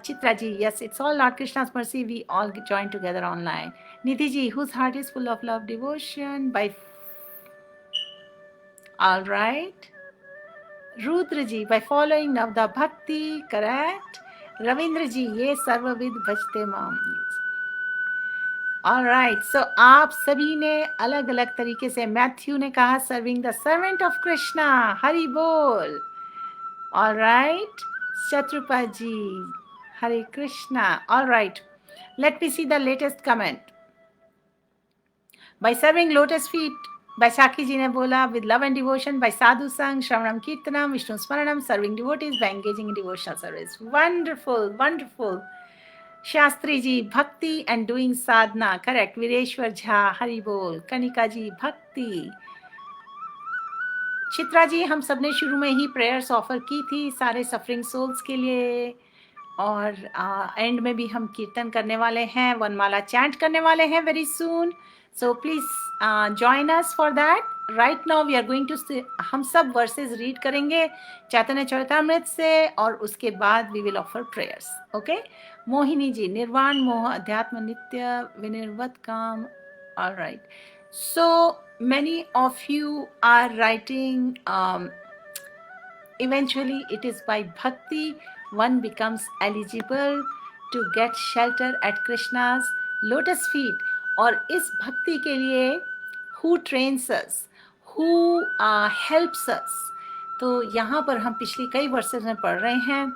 Chitra ji, yes, it's all Lord Krishna's mercy. We all join together online. Nidhi ji, whose heart is full of love, devotion. All right. Rudra ji, by following Navda Bhakti. Correct. Ravindra ji, ye sarvavid bhajte mam. Alright, so आप सभी ने अलग अलग तरीके से, Matthew ने कहा serving the servant of Krishna, Hari Bol. Alright, Shatrupa ji, Hare Krishna. Alright, let me see the latest comment. By serving lotus feet, Baisakhi ji ने बोला with love and devotion, by sadhu sang, श्रवणम कीर्तनम, विष्णु स्मरणम, serving devotees by engaging in devotional service. Wonderful, wonderful. Shastri ji, bhakti and doing sadhana. Correct. Vireshwar Jha, Hari Bol. Kanika जी, भक्ति। चित्रा जी, हम सबने शुरू में ही प्रेयर्स ऑफर की थी सारे सफरिंग सोल्स के लिए, और एंड में भी हम कीर्तन करने वाले हैं, वनमाला चैंट करने वाले हैं very soon. So please join us for that. Right now we are going to, हम सब वर्सेस रीड करेंगे चैतन्य चरितामृत से, और उसके बाद we will offer prayers. Okay. Mohini ji, निर्वाण मोह अध्यात्म नित्य विनिर्वत काम। All right, so many of you are writing, eventually it is by bhakti one becomes eligible to get shelter at Krishna's lotus feet. और इस भक्ति के लिए who trains us, who helps us, तो यहाँ पर हम पिछली कई वर्सेस में पढ़ रहे हैं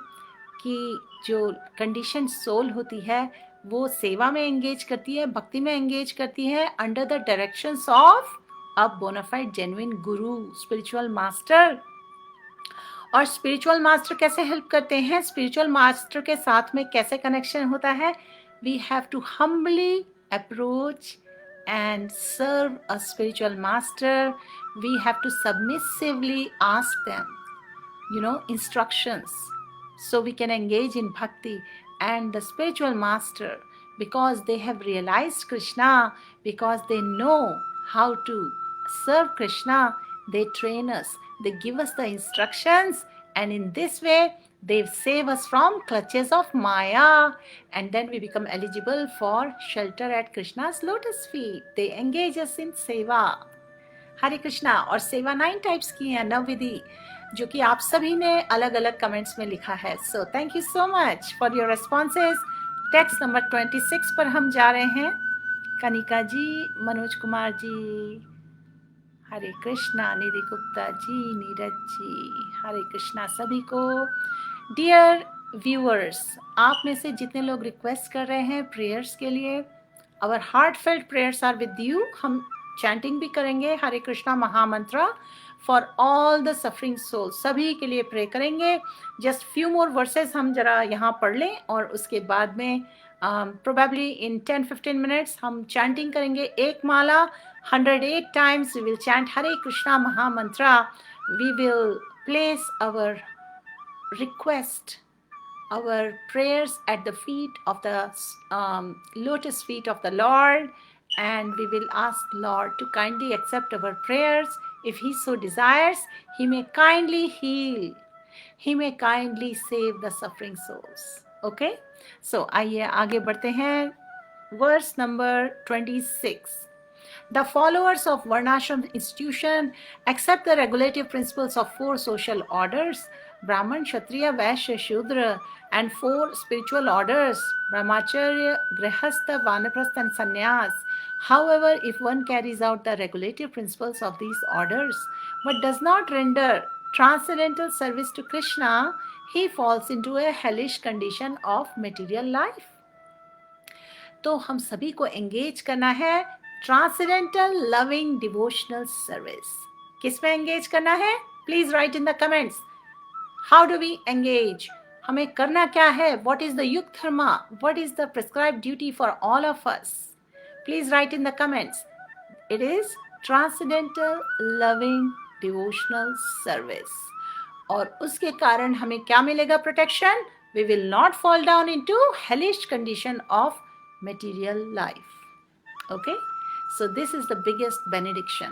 कि जो कंडीशन सोल होती है वो सेवा में एंगेज करती है, भक्ति में एंगेज करती है, under the directions of a bonafide genuine guru, spiritual master. और स्पिरिचुअल मास्टर कैसे हेल्प करते हैं, स्पिरिचुअल मास्टर के साथ में कैसे कनेक्शन होता है? We have to humbly approach and serve a spiritual master. We have to submissively ask them, instructions, so we can engage in bhakti. And the spiritual master, because they have realized Krishna, because they know how to serve Krishna, they train us, they give us the instructions, and in this way They save us from clutches of Maya, and then we become eligible for shelter at Krishna's lotus feet. They engage us in seva. हरे कृष्णा। और सेवा 9 types की है, नवविधि, जो कि आप सभी ने अलग अलग कमेंट्स में लिखा है। So thank you so much for your responses. Text number 26 पर हम जा रहे हैं। कनिका जी, मनोज कुमार जी, हरे कृष्णा, निधि गुप्ता जी, नीरज जी, हरे कृष्णा सभी को। डियर व्यूअर्स, आप में से जितने लोग रिक्वेस्ट कर रहे हैं प्रेयर्स के लिए, our heartfelt prayers are with you. हम चैंटिंग भी करेंगे Hare Krishna mahamantra for all the suffering soul, सभी के लिए प्रे करेंगे। जस्ट फ्यू मोर वर्सेस हम जरा यहाँ पढ़ लें और उसके बाद में प्रोबेबली इन 10-15 मिनट्स हम चैंटिंग करेंगे। एक माला 108 times we will chant Hare Krishna Maha Mantra. We will place our request, our prayers at the feet of the lotus feet of the Lord, and we will ask Lord to kindly accept our prayers. If He so desires, He may kindly heal, He may kindly save the suffering souls. Okay? So आइए आगे बढ़ते हैं। Verse number 26. The followers of Varnashram institution accept the regulative principles of 4 social orders, Brahman, Kshatriya, Vaishya, Shudra, and 4 spiritual orders, Brahmacharya, Grihastha, Vanaprastha, and Sannyas. However, if one carries out the regulative principles of these orders, but does not render transcendental service to Krishna, he falls into a hellish condition of material life. तो हम सभी को engage करना है transcendental loving devotional service. किस में engage करना है? Please write in the comments. How do we engage? हमें करना क्या है? What is the yuga dharma? What is the prescribed duty for all of us? Please write in the comments. It is transcendental loving devotional service. और उसके कारण हमें क्या मिलेगा? Protection. We will not fall down into hellish condition of material life. Okay, so this is the biggest benediction.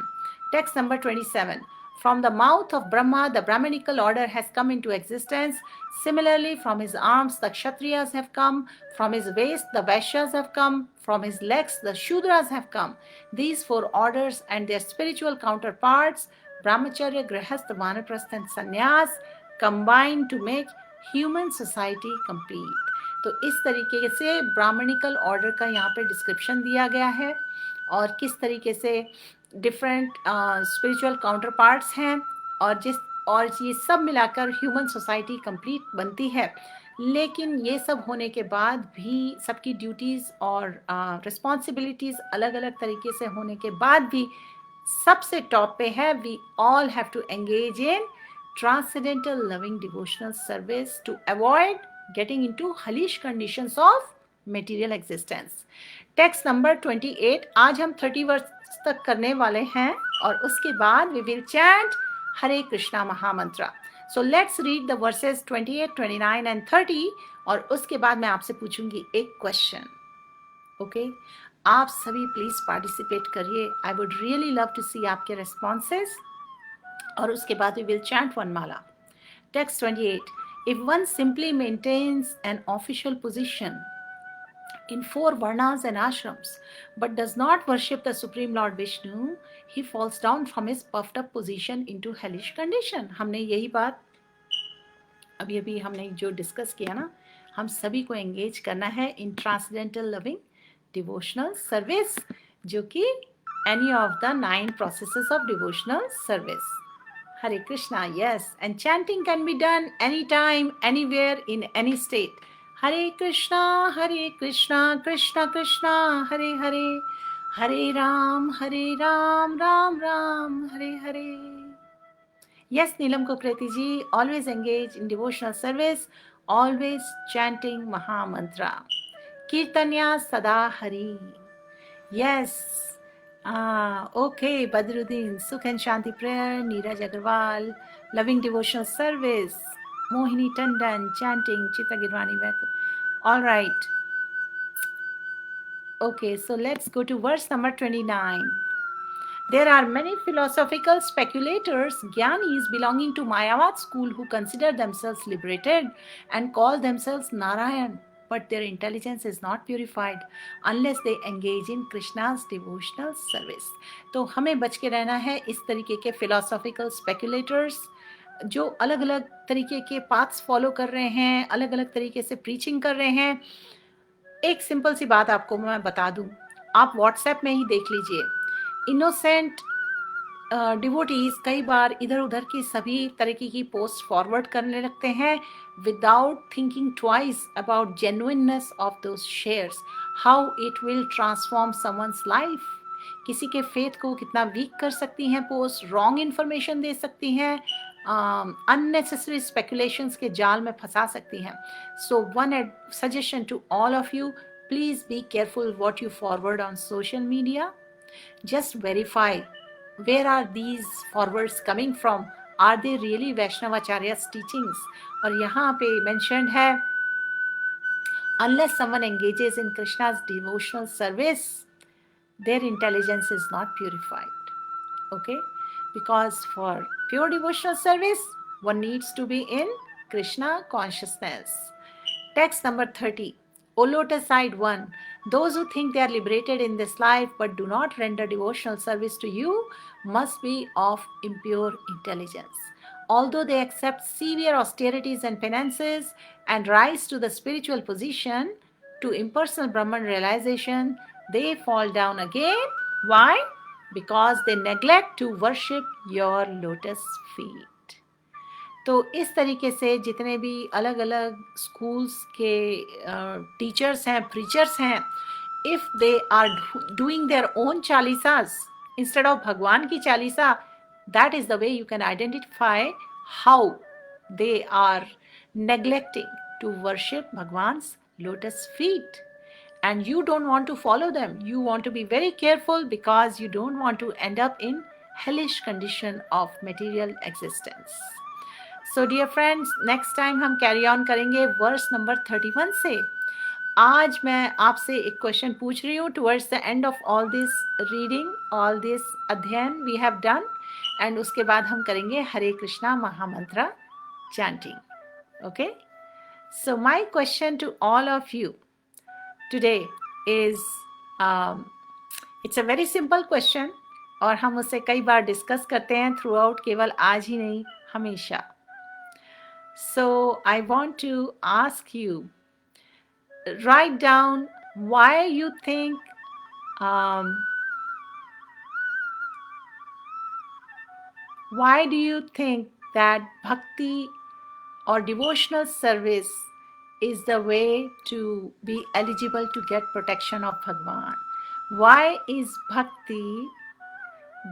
Text number 27. From the mouth of Brahma, the Brahmanical order has come into existence. Similarly, from his arms, the Kshatriyas have come. From his waist, the Vaishyas have come. From his legs, the Shudras have come. These 4 orders and their spiritual counterparts, Brahmacharya, Grihastha, Vanaprastha, and Sannyas, combine to make human society complete. तो इस तरीके से Brahminical order का यहाँ पे description दिया गया है और किस तरीके से डिफरेंट स्पिरिचुअल काउंटर पार्ट्स हैं और ये सब मिलाकर ह्यूमन सोसाइटी कंप्लीट बनती है। लेकिन ये सब होने के बाद भी सबकी ड्यूटीज़ और रिस्पॉन्सिबिलिटीज़ अलग अलग तरीके से होने के बाद भी सबसे टॉप पे है, we all have to engage in transcendental loving devotional service to avoid getting into hellish conditions of material existence. Text number 28. आज हम 30 वर्ष तक करने वाले हैं और उसके बाद we will chant Hare Krishna महामंत्र. So let's read the verses 28, 29 and 30 और उसके बाद मैं आपसे पूछूंगी एक क्वेश्चन। ओके, आप सभी प्लीज पार्टिसिपेट करिए। I would really love to see आपके रेस्पॉन्सेज और उसके बाद we will chant one Mala. Text 28. If one simply maintains an official position in 4 varnas and ashrams, but does not worship the Supreme Lord Vishnu, he falls down from his puffed up position into hellish condition. हमने यही बात अभी हमने जो discuss किया ना, हम सभी को एंगेज करना है इन ट्रांसेंडेंटल लविंग डिवोशनल सर्विस, जो कि any of the 9 processes of devotional service. Hare Krishna, yes, and chanting can be done anytime, anywhere, in any state. Hare Krishna, Krishna Krishna, Hare Hare, Hare Ram, Ram Ram, Hare Hare. Yes, Neelam Kukreti ji, always engage in devotional service, always chanting Maha Mantra. Kirtanya Sada Hari. Yes. Okay, Badruddin, Sukh and Shanti prayer, Neeraj Agarwal, loving devotional service, Mohini Tandon, chanting, Chitra Girwani back. All right. Okay, so let's go to verse number 29. There are many philosophical speculators, Gyanis belonging to Mayavad school who consider themselves liberated and call themselves Narayan, but their intelligence is not purified unless they engage in Krishna's devotional service. तो हमें बच के रहना है इस तरीके के philosophical speculators जो अलग अलग तरीके के पाथ्स फॉलो कर रहे हैं, अलग अलग तरीके से प्रीचिंग कर रहे हैं. एक सिंपल सी बात आपको मैं बता दूं, आप व्हाट्सएप में ही देख लीजिए, इनोसेंट डिवोटीज कई बार इधर उधर की सभी तरीके की पोस्ट फॉरवर्ड करने लगते हैं without thinking twice about genuineness of those shares, how it will transform someone's life. किसी के फेथ को कितना वीक कर सकती हैं पोस्ट, रॉन्ग इन्फॉर्मेशन दे सकती हैं, unnecessary speculations के जाल में फंसा सकती हैं. So one suggestion to all of you, please be careful what you forward on social media. Just verify where are these forwards coming from. Are they really Vaishnavacharya's teachings? और यहाँ पे mentioned है, unless someone engages in Krishna's devotional service, their intelligence is not purified. Okay? Because for pure devotional service, one needs to be in Krishna consciousness. Text number 30. O lotus-eyed one, those who think they are liberated in this life but do not render devotional service to you must be of impure intelligence. Although they accept severe austerities and penances and rise to the spiritual position, to impersonal Brahman realization, they fall down again. Why? Because they neglect to worship your lotus feet. तो इस तरीके से जितने भी अलग अलग schools के teachers हैं, प्रीचर्स हैं, if they are doing their own chalisas instead of भगवान की चालीसा, that is the way you can identify how they are neglecting to worship Bhagwan's lotus feet. And you don't want to follow them. You want to be very careful because you don't want to end up in hellish condition of material existence. So dear friends, next time हम carry on करेंगे verse number 31 से. आज मैं आपसे एक question पूछ रही हूँ towards the end of all this reading, all this अध्ययन we have done, and उसके बाद हम करेंगे हरे कृष्णा महामंत्र chanting. Okay? So my question to all of you today is, it's a very simple question और हम उसे कई बार डिस्कस करते हैं थ्रू आउट, केवल आज ही नहीं हमेशा. So I want to ask you, write down why you think why do you think that bhakti or devotional service is the way to be eligible to get protection of Bhagwan? Why is bhakti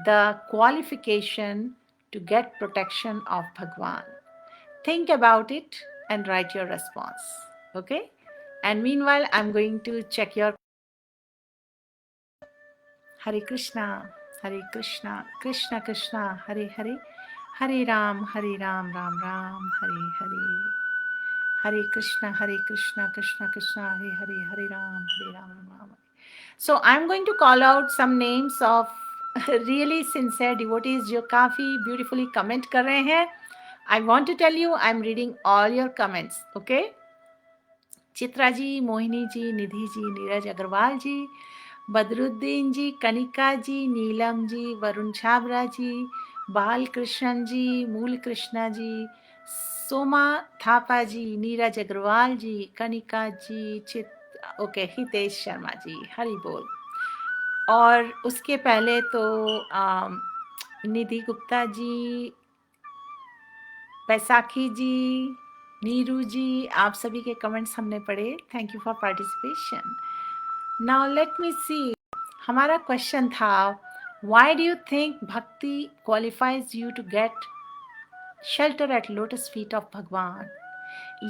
the qualification to get protection of Bhagwan? Think about it and write your response. Okay? And meanwhile, I'm going to check your Hare Krishna, Krishna Krishna, Hare Hare, Hare Ram, Ram Ram, Hare Hare. Hare Krishna, Krishna Krishna, Hare Hare, Hare Ram, Ram. So I'm going to call out some names of really sincere devotees जो काफ़ी beautifully comment कर रहे हैं. I want to tell you, I'm reading all your comments, okay? Chitra ji, Mohini ji, Nidhi ji, Neeraj Agarwal जी, बदरुद्दीन जी, कनिका जी, नीलम जी, वरुण छाबरा जी, बाल कृष्ण जी, मूल कृष्णा जी, सोमा थापा जी, नीरज अग्रवाल जी, कनिका जी, okay, Hitesh Sharma ji, Hari बोल. और उसके पहले तो निधि गुप्ता जी, बैसाखी जी, नीरू जी, आप सभी के कमेंट्स हमने पढ़े. Thank you for participation. Now let me see, हमारा क्वेश्चन था, why do you think bhakti qualifies you to get shelter at lotus feet of Bhagwan?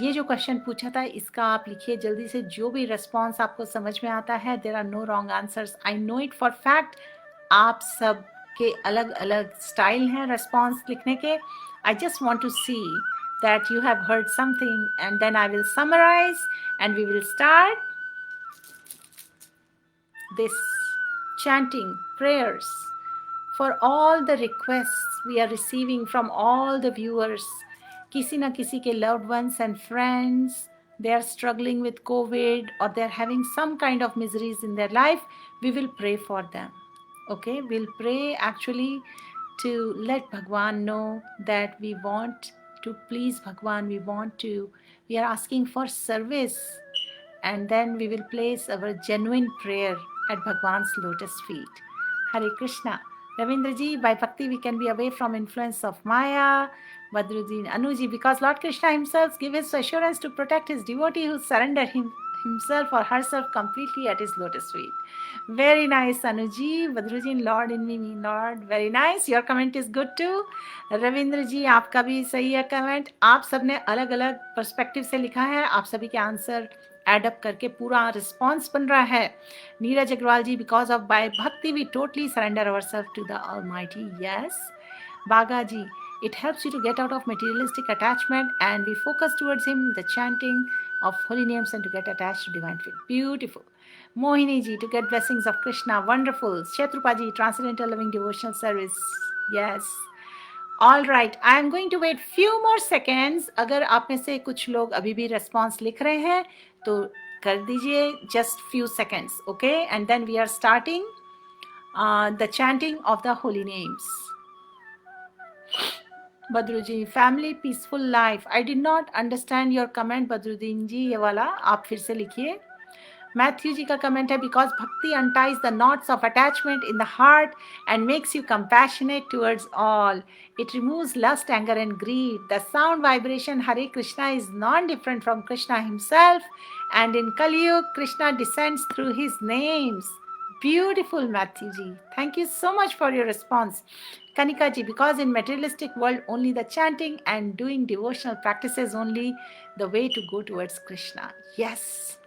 ये जो क्वेश्चन पूछा था इसका आप लिखिए जल्दी से, जो भी रिस्पॉन्स आपको समझ में आता है. There are no wrong answers, I know it for fact. आप सब के अलग अलग स्टाइल हैं रिस्पॉन्स लिखने के. I just want to see that you have heard something, and then I will summarize and we will start this chanting prayers for all the requests we are receiving from all the viewers. किसी ना किसी के loved ones and friends, they are struggling with COVID or they are having some kind of miseries in their life. We will pray for them. Okay, we'll pray actually to let Bhagwan know that we want to please Bhagwan. We are asking for service, and then we will place our genuine prayer at Bhagwan's lotus feet. Hare Krishna. Ravindra ji, by bhakti we can be away from influence of Maya. Badruddin Anuji, because Lord Krishna himself gives his assurance to protect his devotee who surrender himself or herself completely at his lotus feet. Very nice, Anuji. Badruddin, Lord in me, Lord. Very nice. Your comment is good too. Ravindra जी, आपका भी सही है comment. आप सबने अलग अलग perspective से लिखा है. आप सभी के आंसर एडअप करके पूरा रिस्पॉन्स बन रहा है. Neeraj Agarwal ji, because of by bhakti we totally surrender ourselves to the almighty. Yes. Baga ji, it helps you to get out of materialistic attachment and we focus towards him, the chanting of holy names and to get attached to divine faith. Beautiful. Mohini ji, to get blessings of Krishna. Wonderful. Shetrupa ji, transcendental loving devotional service. Yes. All right, I am going to wait few more seconds. अगर आप में से कुछ लोग अभी भी response लिख रहे हैं तो कर दीजिए, just few seconds, okay? And then we are starting the chanting of the holy names. Badruji, family peaceful life. I did not understand your comment, Badruddin जी. ये वाला आप फिर से लिखिए. मैथ्यू जी का कमेंट है, because bhakti unties the knots of attachment in the heart and makes you compassionate towards all. It removes lust, anger and greed. The sound vibration Hare Krishna is non-different from Krishna himself, and in Kali Yuga, Krishna descends through his names. Beautiful, Matthew ji. Thank you so much for your response. Kanika ji, because in materialistic world only the chanting and doing devotional practices only the way to go towards Krishna. Yes.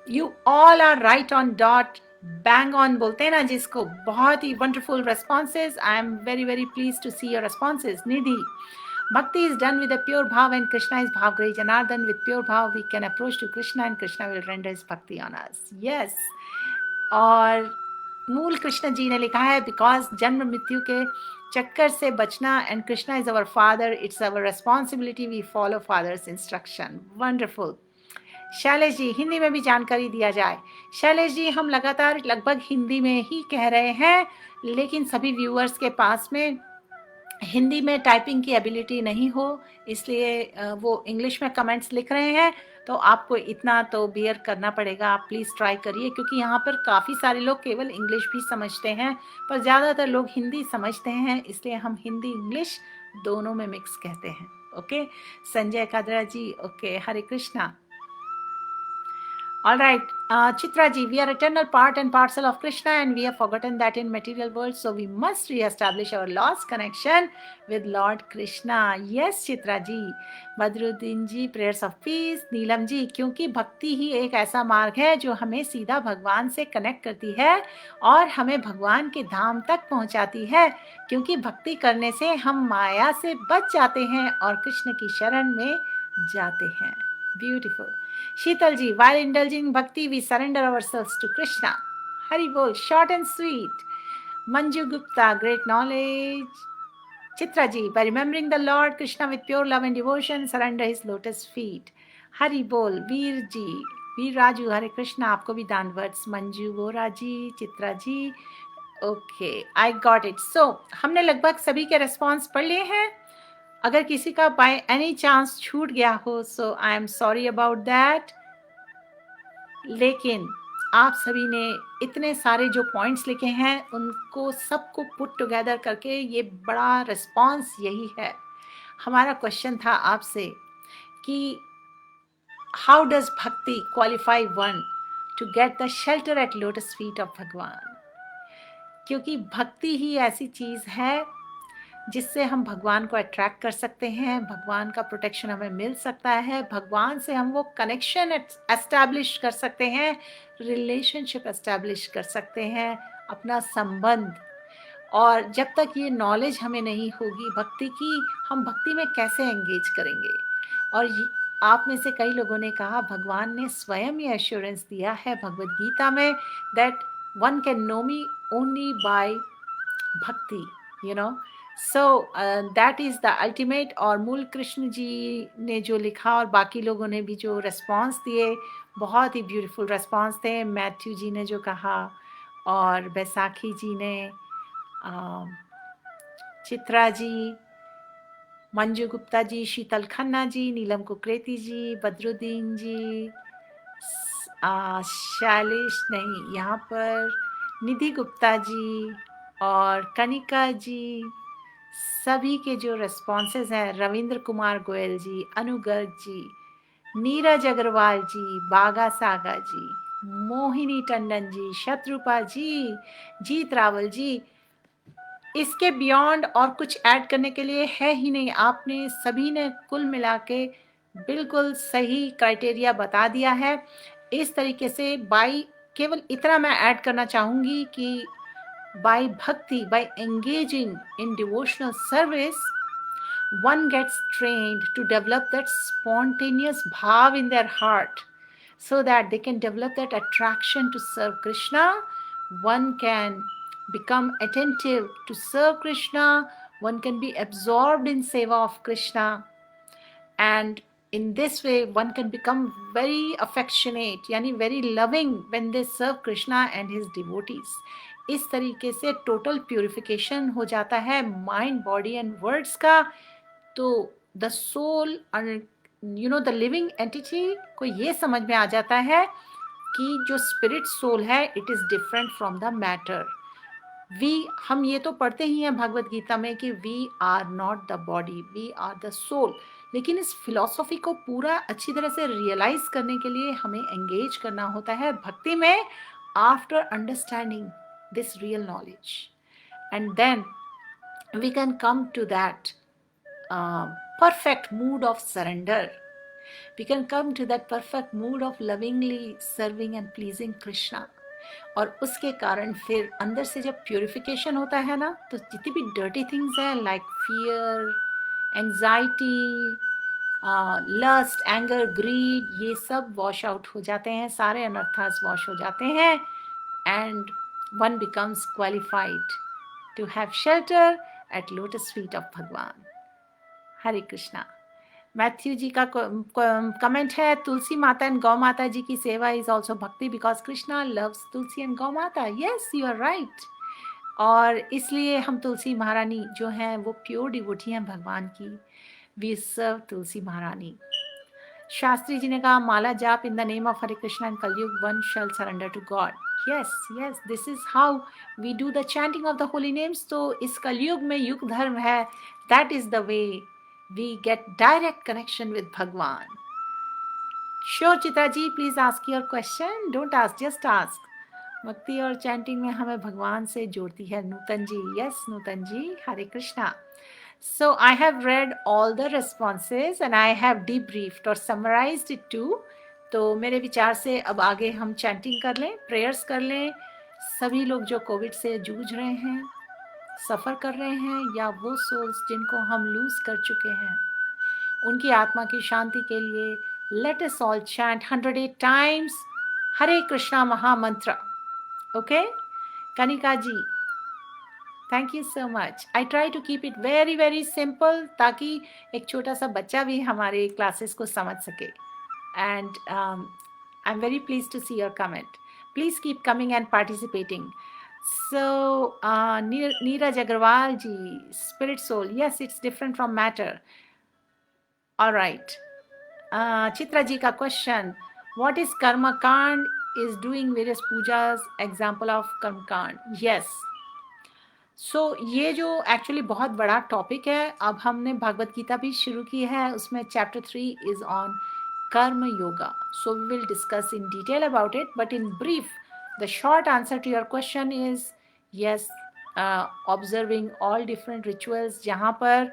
You all are right on dot. Bang on बोलते हैं ना जिसको. बहुत ही wonderful responses. I am very very pleased to see your responses. Nidhi, Bhakti is done with a pure bhav and Krishna is bhav Grahi Janardhan. With pure bhav we can approach to Krishna and Krishna will render his bhakti on us. Yes. और मूल कृष्ण जी ने लिखा है, because जन्म मृत्यु के चक्कर से बचना and Krishna is our father, it's our responsibility, we follow father's instruction. Wonderful. Shailesh ji, Hindi में भी जानकारी दिया जाए. शैलेश जी, हम लगातार लगभग हिंदी में ही कह रहे हैं, लेकिन सभी व्यूअर्स के पास में हिंदी में टाइपिंग की एबिलिटी नहीं हो, इसलिए वो इंग्लिश में कमेंट्स लिख रहे हैं. तो आपको इतना तो बियर करना पड़ेगा. आप प्लीज़ ट्राई करिए, क्योंकि यहाँ पर काफ़ी सारे लोग केवल इंग्लिश भी समझते हैं, पर ज़्यादातर लोग हिंदी समझते हैं, इसलिए हम हिंदी इंग्लिश दोनों में मिक्स कहते हैं. Okay. Sanjay कादरा ji, okay. Hare Krishna. All right, Chitra ji, we are eternal part and parcel of Krishna and we have forgotten that in material world, so we must re-establish our lost connection with Lord Krishna. Yes, Chitra ji. Badruddin ji, prayers of peace. Neelam ji, क्योंकि भक्ति ही एक ऐसा मार्ग है जो हमें सीधा भगवान से कनेक्ट करती है और हमें भगवान के धाम तक पहुंचाती है, क्योंकि भक्ति करने से हम माया से बच जाते हैं और कृष्ण की शरण में जाते हैं. Beautiful. Sheetal ji, while indulging bhakti, we surrender ourselves to Krishna. Hari Bol, short and sweet. Manju Gupta, great knowledge. Chitra ji, by remembering the Lord Krishna with pure love and devotion, surrender his lotus feet. Hari Bol. Veer ji, Veer Raju, Hare Krishna, आपको भी दान words. Manju Bora ji, Chitra ji. Okay, I got it. So हमने लगभग सभी के response पढ़ लिए हैं. अगर किसी का बाय एनी चांस छूट गया हो, so I am sorry about that. लेकिन आप सभी ने इतने सारे जो पॉइंट्स लिखे हैं उनको सबको पुट टुगेदर करके ये बड़ा रिस्पॉन्स यही है. हमारा क्वेश्चन था आपसे कि how does bhakti qualify one to get the shelter at lotus feet of Bhagwan. क्योंकि भक्ति ही ऐसी चीज़ है जिससे हम भगवान को अट्रैक्ट कर सकते हैं, भगवान का प्रोटेक्शन हमें मिल सकता है, भगवान से हम वो कनेक्शन एस्टैब्लिश कर सकते हैं, रिलेशनशिप एस्टैब्लिश कर सकते हैं, अपना संबंध. और जब तक ये नॉलेज हमें नहीं होगी भक्ति की, हम भक्ति में कैसे एंगेज करेंगे. और आप में से कई लोगों ने कहा भगवान ने स्वयं ये एश्योरेंस दिया है भगवद गीता में, that one can know me only by bhakti, you know. So that is the ultimate. और मूल कृष्ण जी ने जो लिखा और बाकी लोगों ने भी जो रिस्पॉन्स दिए, बहुत ही ब्यूटीफुल रिस्पॉन्स थे. मैथ्यू जी ने जो कहा, और बैसाखी जी ने, चित्रा जी, मंजू गुप्ता जी, शीतल खन्ना जी, नीलम कुकरेती जी, बदरुद्दीन जी, शैलेश नहीं, यहाँ पर निधि गुप्ता जी और कनिका जी, सभी के जो रिस्पॉन्सेज हैं, रविंद्र कुमार गोयल जी, अनु गर्ग जी, नीरज अग्रवाल जी, बागा सागा जी, मोहिनी टंडन जी, शत्रुपा जी, जीत रावल जी, इसके बियॉन्ड और कुछ ऐड करने के लिए है ही नहीं. आपने सभी ने कुल मिला के बिल्कुल सही क्राइटेरिया बता दिया है. इस तरीके से बाई, केवल इतना मैं ऐड करना चाहूँगी कि बाई भक्ति, by engaging in devotional service, one gets trained to develop that spontaneous bhav in their heart, so that they can develop that attraction to serve Krishna. One can become attentive to serve Krishna. One can be absorbed in seva of Krishna. And in this way, one can become very affectionate, yani very loving when they serve Krishna and his devotees. इस तरीके से total purification हो जाता है mind, body and words का. तो the soul, you know, the living entity को ये समझ में आ जाता है कि जो स्पिरिट सोल है, it is different from the matter. हम ये तो पढ़ते ही हैं भगवत गीता में कि we are not the body, we are the soul. लेकिन इस फिलॉसफी को पूरा अच्छी तरह से रियलाइज करने के लिए हमें एंगेज करना होता है भक्ति में, after understanding this real knowledge. And then we can come to that perfect mood of surrender. We can come to that perfect mood of lovingly serving and pleasing Krishna. और उसके कारण फिर अंदर से जब प्यूरिफिकेशन होता है ना, तो जितनी भी डर्टी थिंग्स हैं like fear, anxiety, lust, anger, greed, ये सब वॉश आउट हो जाते हैं, सारे अनर्थास वॉश हो जाते हैं. And one becomes qualified to have shelter at lotus feet of Bhagwan. Hare Krishna. Matthew जी का कमेंट है, तुलसी माता एंड गौ माता जी की seva is also bhakti because Krishna loves Tulsi and gau mata. Yes, you are right. और इसलिए हम तुलसी महारानी जो हैं वो प्योर डिवोटी हैं भगवान की. वी सर्व तुलसी महारानी. शास्त्री जी ने कहा, माला जाप in the name of Hare Krishna and Kalyug one shall surrender to God. yes, yes, this is how we do the chanting of the holy names. तो इस कलयुग में युग धर्म है. that is the way we get direct connection with Bhagwan. Sure, Chitra ji, please ask your question. Don't ask, just ask. भक्ति और chanting में हमें भगवान से जोड़ती है. नूतन जी, yes, Nutan ji, Hare Krishna. So I have read all the responses and I have debriefed और summarized it too. तो मेरे विचार से अब आगे हम चैंटिंग कर लें, प्रेयर्स कर लें. सभी लोग जो कोविड से जूझ रहे हैं, सफ़र कर रहे हैं, या वो सोल्स जिनको हम लूज कर चुके हैं, उनकी आत्मा की शांति के लिए let us all chant 108 times Hare Krishna mahamantra. Okay Kanika ji, thank you so much. I try to keep it very very simple ताकि एक छोटा सा बच्चा भी हमारे क्लासेस को समझ सके. And I am very please to see your comment. Please keep coming and participating. So, Neeraj Agarwal ji, spirit soul, yes, it's different from matter. All right. Chitra ji ka question, what is karma kand? Is doing various pujas example of karma kand? Yes. So, ये जो actually बहुत बड़ा topic है. अब हमने भगवत गीता भी शुरू की है, उसमें चैप्टर 3 इज ऑन कर्म yoga. So we will discuss in detail about it, but in brief, the short answer to your question is yes, observing all different rituals जहाँ पर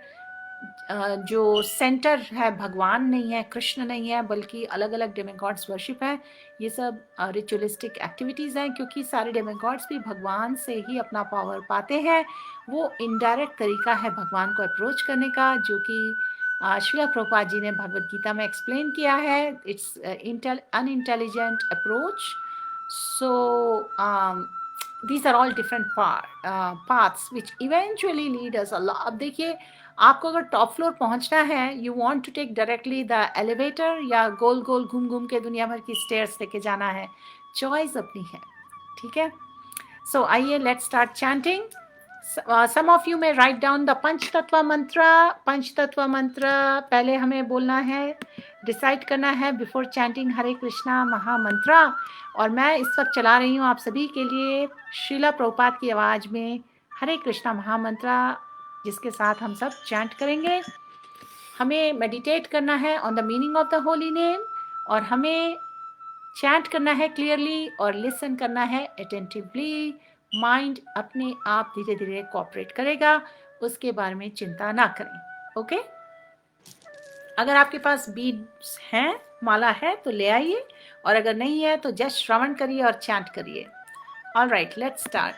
जो सेंटर है भगवान नहीं है, कृष्ण नहीं है, बल्कि अलग अलग डेमिगॉड्स वर्शिप है. ये सब रिचुअलिस्टिक एक्टिविटीज़ हैं, क्योंकि सारे डेमिगॉड्स भी भगवान से ही अपना पावर पाते हैं. वो इनडायरेक्ट तरीका है भगवान को अप्रोच करने का, जो कि श्रील प्रभुपाद जी ने भगवत गीता में एक्सप्लेन किया है. It's unintelligent approach. So these are all different paths which eventually lead us Allah. अब देखिए, आपको अगर टॉप फ्लोर पहुंचना है, you want to take directly the elevator या गोल गोल घूम घूम के दुनिया भर की स्टेयर्स लेके जाना है, चॉइस अपनी है, ठीक है। सो आइए, let's start chanting. Some of you may write down the पंचतत्व मंत्र. पंचतत्व मंत्र पहले हमें बोलना है, डिसाइड करना है बिफोर चैंटिंग हरे कृष्णा महामंत्र. और मैं इस वक्त चला रही हूँ आप सभी के लिए श्रीला प्रभुपाद की आवाज़ में हरे कृष्णा महामंत्र, जिसके साथ हम सब चैंट करेंगे. हमें मेडिटेट करना है on the meaning of the holy name, और हमें चैंट करना है क्लियरली और लिसन करना है अटेंटिवली. माइंड अपने आप धीरे धीरे कोऑपरेट करेगा, उसके बारे में चिंता ना करें. ओके अगर आपके पास बीड्स हैं, माला है, तो ले आइए, और अगर नहीं है तो जस्ट श्रवण करिए और चैंट करिए. All right, let's start.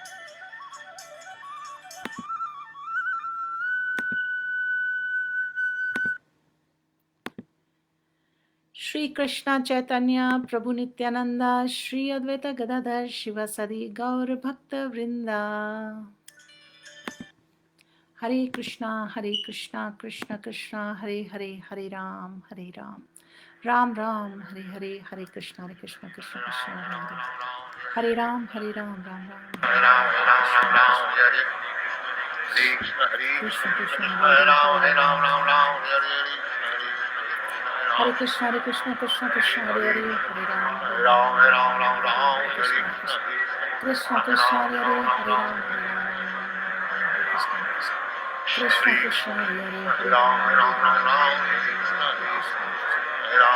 Shri Krishna Chaitanya Prabhu Nityananda Shri Advaita Gadadhar शिवसदि गौर भक्त वृंदा. हरे कृष्णा कृष्ण कृष्ण हरे हरे, हरे राम राम राम हरे हरे, हरे कृष्ण कृष्ण कृष्ण हरे हरे, हरे राम राम राम कृष्ण कृष्ण हरे कृष्ण कृष्ण कृष्ण हरे हरे, हरे राम कृष्ण कृष्ण हरे हरे, हरे राम कृष्ण कृष्ण हरे हरे, हरे राम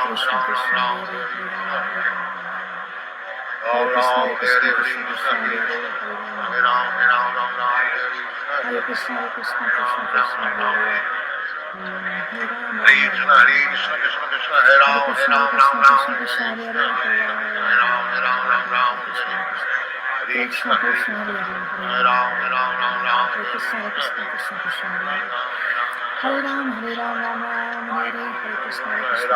कृष्ण कृष्ण हरे हरे, हरे कृष्ण कृष्ण हरे हरे, हरे कृष्ण कृष्ण कृष्ण हरे हरे, हरे कृष्ण कृष्ण हरे राम कृष्ण हरे हरे, कृष्ण कृष्ण हरे हरे, हरे कृष्ण कृष्ण कृष्ण हरे हरे, हरे राम राम हरे हरे, हरे कृष्ण कृष्ण कृष्ण हरे कृष्ण कृष्ण हरे हरे, हरे राम हरे राम हरे कृष्ण कृष्ण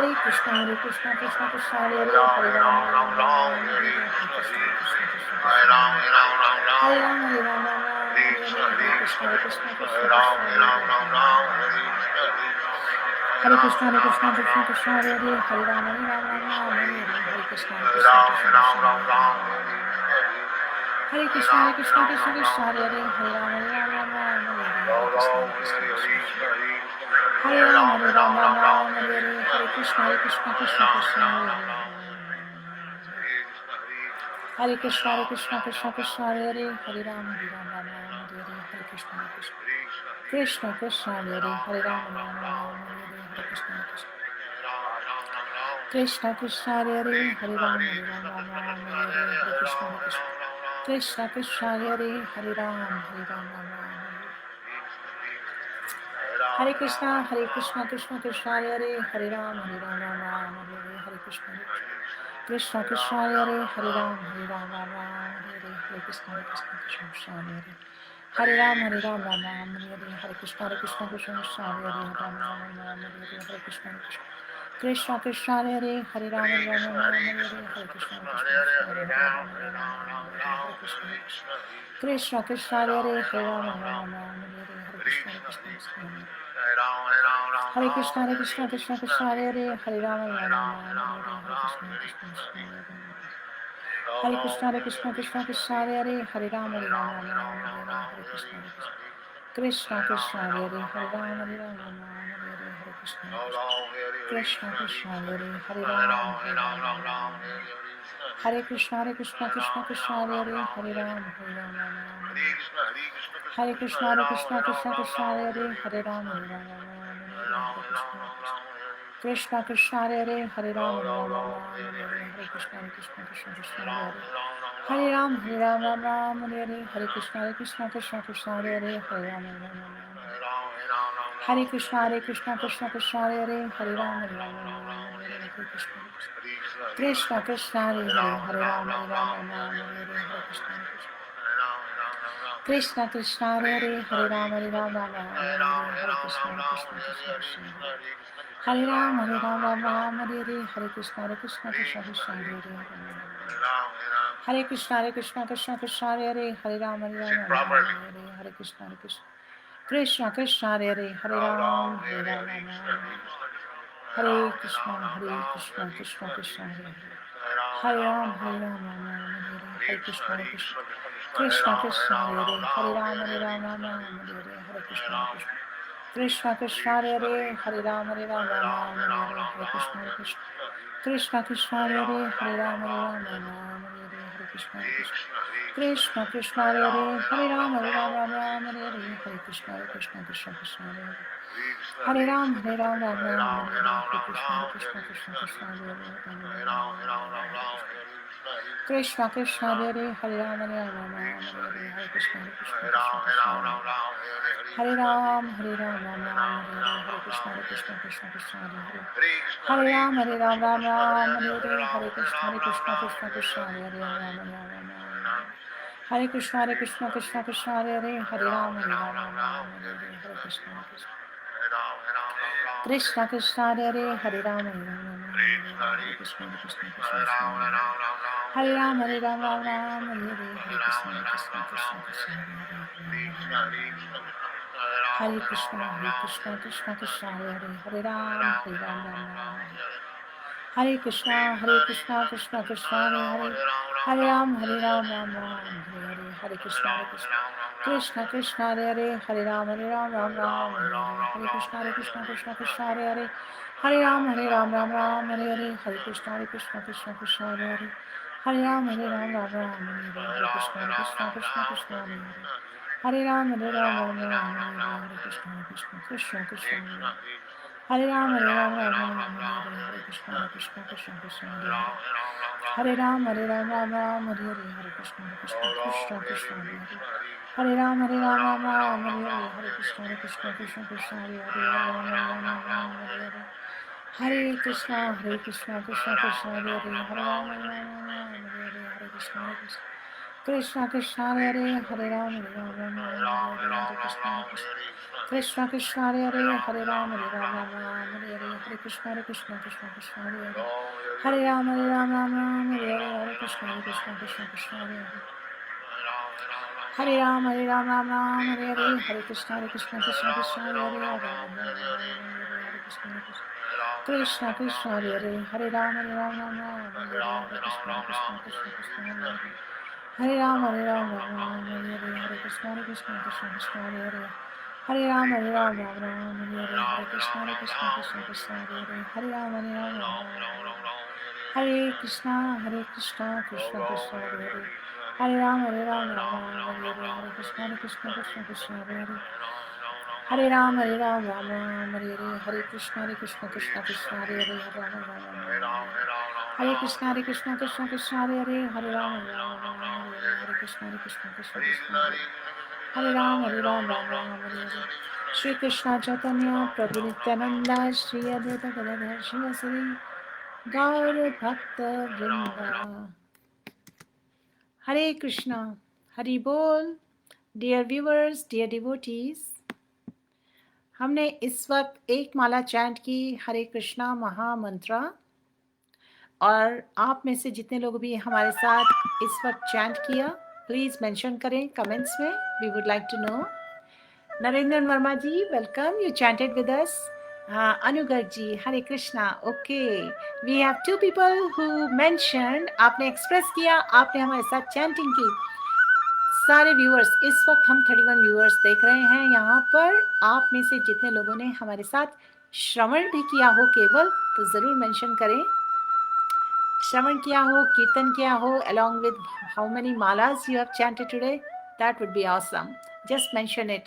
कृष्ण हरे कृष्ण कृष्ण हरे हरे, हरे राम हरे कृष्ण हरे कृष्ण कृष्ण हरे हरे, हरे राम हरे राम हरे हरे, हरे कृष्ण कृष्ण कृष्ण हरे कृष्ण कृष्ण हरे हरे, हरे राम हरे हरे, हरे कृष्ण कृष्ण हरे हरे, हरे राम हरे कृष्ण कृष्ण हरे हरे, हरे राम हरे हरे, कृष्ण कृष्ण हरे हरे, हरे राम हरे कृष्ण कृष्ण कृष्ण हरे हरे, हरे राम हरे हरे, कृष्ण कृष्ण हरे हरे, हरे राम हरे हरे, हरे कृष्ण कृष्ण हरे हरे, हरे राम हरे हरे, हरे कृष्ण कृष्ण हरे हरे, हरे कृष्ण कृष्ण कृष्ण हरे हरे, हरे राम हरे हरे, कृष्ण कृष्ण कृष्ण हरे हरे, हरे राम हरे हरे कृष्ण कृष्ण हरे हरे, हरे राम हरे कृष्ण कृष्ण हरे हरे, हरे राम हरे कृष्ण कृष्ण हरे हरे, हरे राम हरे कृष्ण कृष्ण हरे हरे, हरे राम हरे कृष्ण कृष्ण हरे हरे, हरे राम हरे कृष्ण कृष्ण हरे हरे, हरे राम कृष्ण कृष्ण हरे हरे, हरे राम हरे कृष्ण कृष्ण हरे राम हरे हरे, हरे कृष्ण कृष्ण हरे हरे, हरे राम हरे कृष्ण कृष्ण हरे हरे, हरे राम हरे कृष्ण कृष्ण हरे हरे, हरे राम हरे कृष्ण कृष्ण हरे हरे, हरे राम हरे Krishna Krishna Hare Ram, Ram Ram, Hare Hare, Hare Krishna, Krishna Krishna, Hare Hare, Hare Krishna, Krishna Krishna, Hare Hare, Hare Ram, Hare Hare, Hare Krishna, Krishna Krishna, Hare Hare, Hare Ram, Ram, Hare Krishna, Krishna Krishna, Hare Ram, Ram, Hare Krishna, Krishna Krishna, Hare Hare, Hare Ram, Hare Krishna, Krishna Hare Hare, Hare Ram, Hare Krishna, Krishna Hare Hare, Hare Ram, Hare Krishna, Krishna Hare Hare, Hare Ram, Hare Hare Krishna, Krishna Hare Ram, Hare Hare Krishna, Krishna Hare Hare, Hare Ram, Hare Krishna, Hare Ram, Hare Krishna, Hare Ram, Hare Krishna, Hare Krishna, Hare Hare, Hare Ram, Hare Krishna, Krishna Hare Hare, Hare Ram, Hare Krishna, Hare Ram, Hare Krishna, Krishna Hare Hare, Hare Ram, Hare Krishna, Krishna Hare Hare, Hare Ram, Ram Hare Hare, Hare Krishna, Krishna Hare Hare, Hare Ram, Ram Hare Hare, Hare Krishna, Hare Hare, Hare Ram, Ram Hare Hare, Hare Krishna, Krishna Hare Hare, Hare Ram, Ram Hare Hare, Hare Krishna, Hare Hare, Hare Ram, Ram Hare Krishna, Krishna Hare Hare, Hare Ram, Hare Krishna, Krishna Hare Ram, Ram Hare Hare, Hare Krishna, Krishna Hare Ram, Ram Hare Hare, Hare Krishna, Hare Hare, Hare Krishna, Krishna Hare Hare, Hare Ram, Hare Krishna, Krishna Hare Hare, Hare Ram, Krishna Hare Hare, Hare Ram, Hare Hare, Krishna Hare Hare Ram, Hare Hare, Krishna Hare Hare, Hare Ram, Hare Hare, Hare Krishna, Hare Hare, Hare Krishna, Hare Hare, Hare Ram, Hare Krishna, Hare Ram, Hare Hare, Hare Krishna, Hare Hare, Hare Ram, Hare Hare, Krishna, Hare Hare, Hare Ram, Hare Krishna, Krishna Hare Hare, Hare Ram, Hare Hare, Krishna, Hare Hare, Hare Ram, Hare Hare, Hare Krishna, Hare Hare, Hare Krishna, Hare Hare, Hare Ram, Hare Krishna, Hare Ram, Hare Hare, Shri Krishna Chaitanya, Prabhu Nityananda, Shri Advaita Gadadhar, Shri Vasari, Gaur Bhakta Vrinda. Hare Krishna, Hari Bol, dear viewers, dear devotees. हमने इस वक्त एक माला chant की हरे कृष्णा महामंत्रा, और आप में से जितने लोग भी हमारे साथ इस वक्त चैंट किया, प्लीज मेंशन करें कमेंट्स में. We would like to know. Narendra Verma ji, welcome, you chanted with us. Anu Garg ji, Hare Krishna. Okay, we have 2 people who mentioned. आपने एक्सप्रेस किया, आपने हमारे साथ चैंटिंग की. सारे व्यूअर्स, इस वक्त हम 31 व्यूअर्स देख रहे हैं यहाँ पर. आप में से जितने लोगों ने हमारे साथ श्रवण भी किया हो केवल, तो जरूर मेंशन करें. श्रवण किया हो, कीर्तन किया हो, along with how many malas you have chanted today, that would be awesome. Just mention it.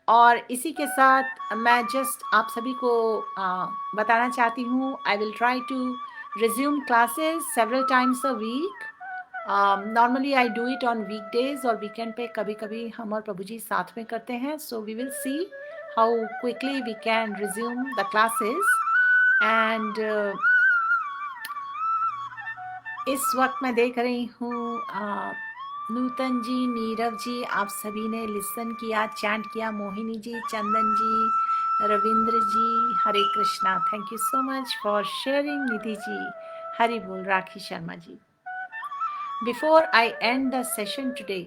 और इसी के साथ मैं जस्ट आप सभी को बताना चाहती हूँ, I will try to resume classes several times a week. Normally I do it on weekdays और weekend पे कभी कभी हम और प्रभु जी साथ में करते हैं. So we will see how quickly we can resume the classes. And इस वक्त मैं देख रही हूँ नूतन जी, नीरव जी, आप सभी ने लिसन किया, चैंट किया. Mohini ji, Chandan ji, Ravindra ji, Hare Krishna, thank you so much for sharing. Nidhi ji, Hari Bol. Rakhi Sharma ji, before I end the session today,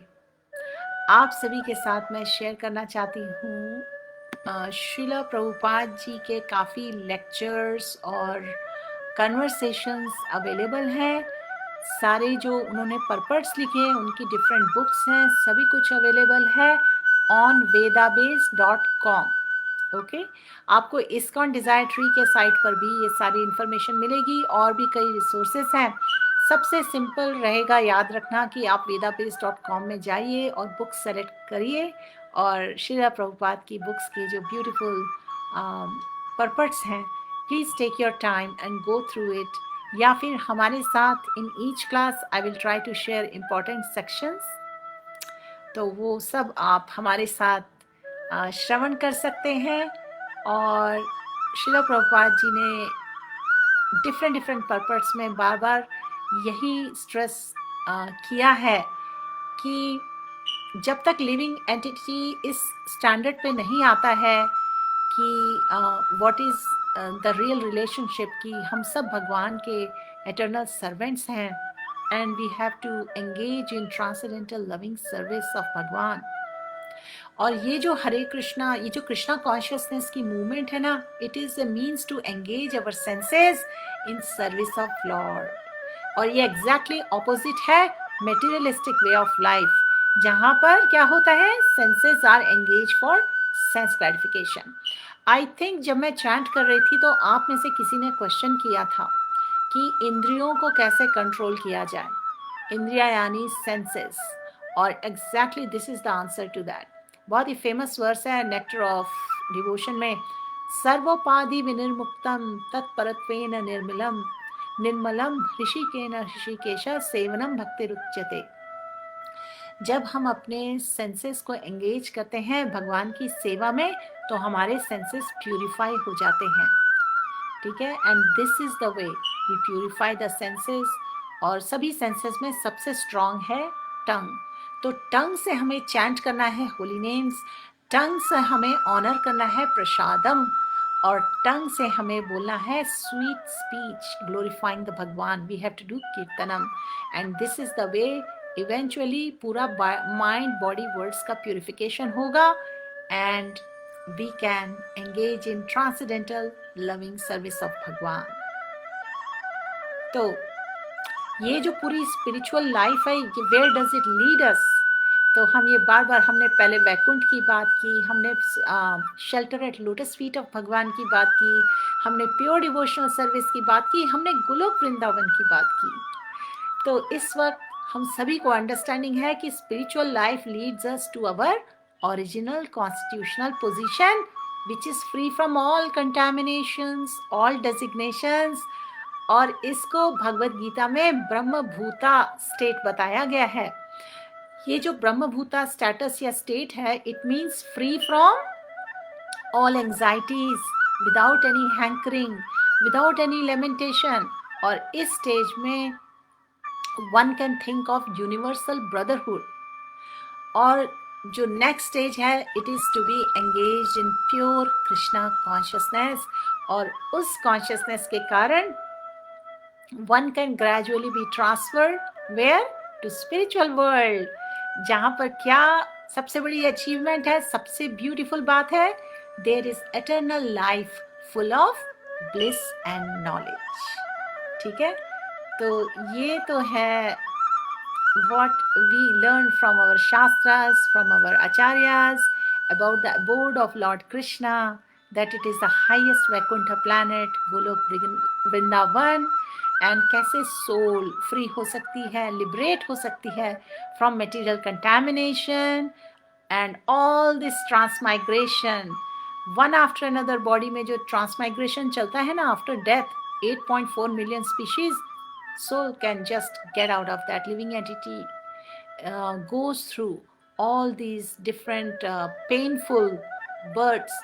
आप सभी के साथ मैं शेयर करना चाहती हूँ श्रीला प्रभुपाद जी के काफ़ी लेक्चर्स और कन्वर्सेशंस अवेलेबल हैं. सारे जो उन्होंने पर्पट्स लिखे हैं, उनकी डिफरेंट बुक्स हैं, सभी कुछ अवेलेबल है ऑन vedabase.com. ओके, आपको इस्कॉन डिज़ायर ट्री के साइट पर भी ये सारी इन्फॉर्मेशन मिलेगी और भी कई रिसोर्सेस हैं. सबसे सिंपल रहेगा याद रखना कि आप vedabase.com में जाइए और बुक सेलेक्ट करिए और श्रीला प्रभुपाद की बुक्स की जो ब्यूटीफुल पर्पट्स हैं, please take your time and go through it. या फिर हमारे साथ in each class I will try to share important sections, तो वो सब आप हमारे साथ श्रवण कर सकते हैं. और श्रीला प्रभुपाद जी ने डिफरेंट पर्पस में बार बार यही स्ट्रेस किया है कि जब तक लिविंग एंटिटी इस स्टैंडर्ड पे नहीं आता है कि what is the real relationship, कि हम सब भगवान के एटर्नल सर्वेंट्स हैं and we have to engage in transcendental loving service of Bhagwan. और ये जो हरे कृष्णा, ये जो कृष्णा कॉन्शियसनेस की मूवमेंट है ना, it is a means to engage our senses in service of lord. और ये एग्जैक्टली ऑपोजिट है मेटीरियलिस्टिक वे ऑफ लाइफ, जहाँ पर क्या होता है, senses are engage for sense gratification. I think जब मैं चैंट कर रही थी तो आप में से किसी ने क्वेश्चन किया था कि इंद्रियों को कैसे कंट्रोल किया जाए. इंद्रिया यानी सेंसेस, और exactly this is the answer to that. बहुत ही फेमस वर्स है नेक्टर ऑफ डिवोशन में, सर्वोपाधि विनिर्मुक्तम तत्परत्वेन निर्मलम निर्मलम ऋषिकेन ऋषिकेश सेवनम भक्तिरुच्यते. जब हम अपने सेंसेस को एंगेज करते हैं भगवान की सेवा में, तो हमारे सेंसेस प्यूरिफाई हो जाते हैं. ठीक है, and this is the way we purify the senses. और सभी सेंसेस में सबसे स्ट्रांग है टंग. तो टंग से हमें चैंट करना है होली नेम्स, टंग से हमें ऑनर करना है प्रसादम, और टंग से हमें बोलना है स्वीट स्पीच ग्लोरीफाइंग द भगवान. वी हैव टू डू कीर्तनम, and this is the way eventually पूरा माइंड बॉडी वर्ड्स का प्यूरिफिकेशन होगा and we can engage in transcendental loving service of भगवान. तो ये जो पूरी स्पिरिचुअल लाइफ है, ये where does it lead us? तो हम ये बार बार, हमने पहले वैकुंठ की बात की, हमने shelter at lotus feet of भगवान की बात की, हमने प्योर डिवोशनल सर्विस की बात की, हमने गोलोक वृंदावन की बात की. तो इस वक्त हम सभी को अंडरस्टैंडिंग है कि spiritual life leads us to our original constitutional position which is free from all contaminations, all designations. और इसको भगवद गीता में ब्रह्म भूता स्टेट बताया गया है. ये जो ब्रह्म भूता स्टेटस या स्टेट है, it means free from all anxieties, without any hankering, without any lamentation. और इस स्टेज में one can think of universal brotherhood. और जो नेक्स्ट स्टेज है, it is to be engage in pure Krishna consciousness. और उस कॉन्शियसनेस के कारण one can gradually be transferred where to spiritual world, जहाँ पर क्या सबसे बड़ी अचीवमेंट है, सबसे ब्यूटीफुल बात है, there is eternal life full of bliss and knowledge. ठीक है, तो ये तो है what we learn from our shastras, from our acharyas about the abode of Lord Krishna, that it is the highest Vaikuntha planet, Golok Vrindavan, and कैसे soul free हो सकती है, liberate हो सकती है from material contamination and all this transmigration, one after another. body में जो transmigration चलता है ना after death, 8.4 million species soul can just get out of that. Living entity goes through all these different painful birth,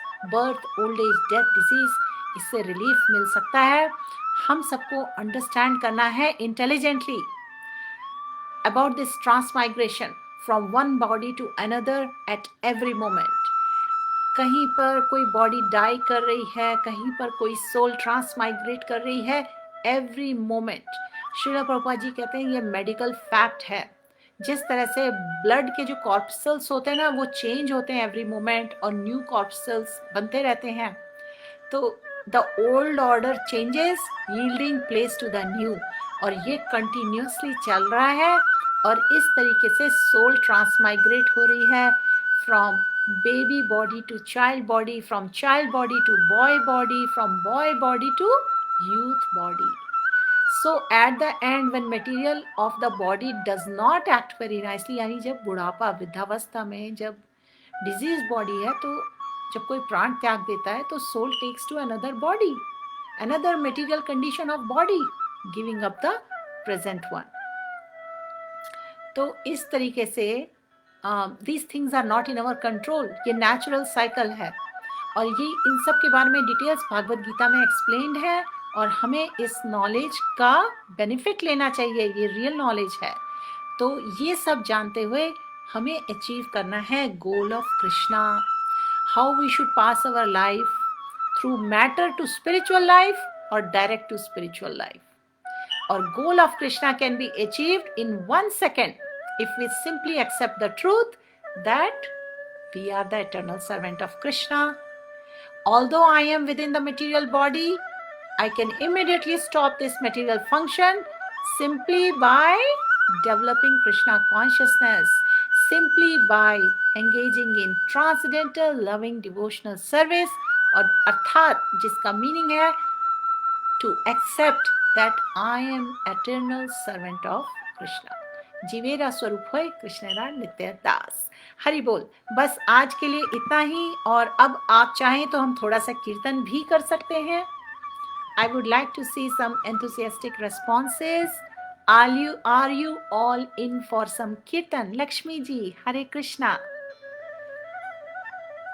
old age, death, disease. इससे relief मिल सकता है. हम सबको अंडरस्टैंड करना है intelligently about this transmigration from one body to another at every moment. कहीं पर कोई बॉडी डाई कर रही है, कहीं पर कोई सोल ट्रांसमाइग्रेट कर रही है, एवरी मोमेंट। श्रील प्रभुपाद जी कहते हैं ये मेडिकल फैक्ट है। जिस तरह से ब्लड के जो कॉर्पसल्स होते हैं ना, वो चेंज होते हैं एवरी मोमेंट और न्यू कॉर्पसल्स बनते रहते हैं। तो the old order changes yielding place to the new, और ये कंटिन्यूसली चल रहा है। और इस तरीके से सोल ट्रांसमाइग्रेट हो रही है from baby body to child body, from child body to boy body, from boy body to youth body. So at the end when material of the body does not act very nicely, यानी जब बुढ़ापा वृद्धावस्था में जब disease body है, तो जब कोई प्राण त्याग देता है तो soul takes to another body, another material condition of body, giving up the present one. तो इस तरीके से these things are not in our control, ये नेचुरल साइकिल है। और ये इन सब के बारे में डिटेल्स भागवत गीता में एक्सप्लेन्ड है, और हमें इस नॉलेज का बेनिफिट लेना चाहिए, ये रियल नॉलेज है। तो ये सब जानते हुए हमें अचीव करना है goal of Krishna, how we should pass our life through matter to spiritual life और डायरेक्ट टू स्पिरिचुअल लाइफ। और goal of Krishna can be achieved in 1 second if we simply accept the truth that we are the eternal servant of Krishna. Although I am within the material body, I can immediately stop this material function simply by developing Krishna consciousness, simply by engaging in transcendental loving devotional service, और अर्थात जिसका meaning है to accept that I am eternal servant of Krishna। जीवेरा स्वरूप होय कृष्णरा नित्य दास। हरि बोल। बस आज के लिए इतना ही, और अब आप चाहें तो हम थोड़ा सा कीर्तन भी कर सकते हैं। I would like to see some enthusiastic responses. Are you all in for some kirtan? Lakshmi ji, Hare Krishna.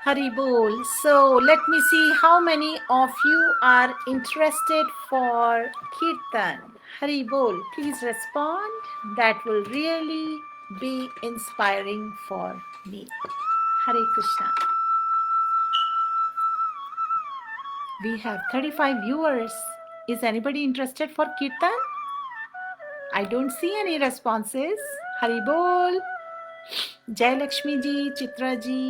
Hari Bol. So let me see how many of you are interested for Kirtan. Hari Bol. Please respond. That will really be inspiring for me. Hare Krishna. We have 35 viewers. Is anybody interested for Kirtan? I don't see any responses. Hari Bol. Jai Lakshmi ji, Chitra ji,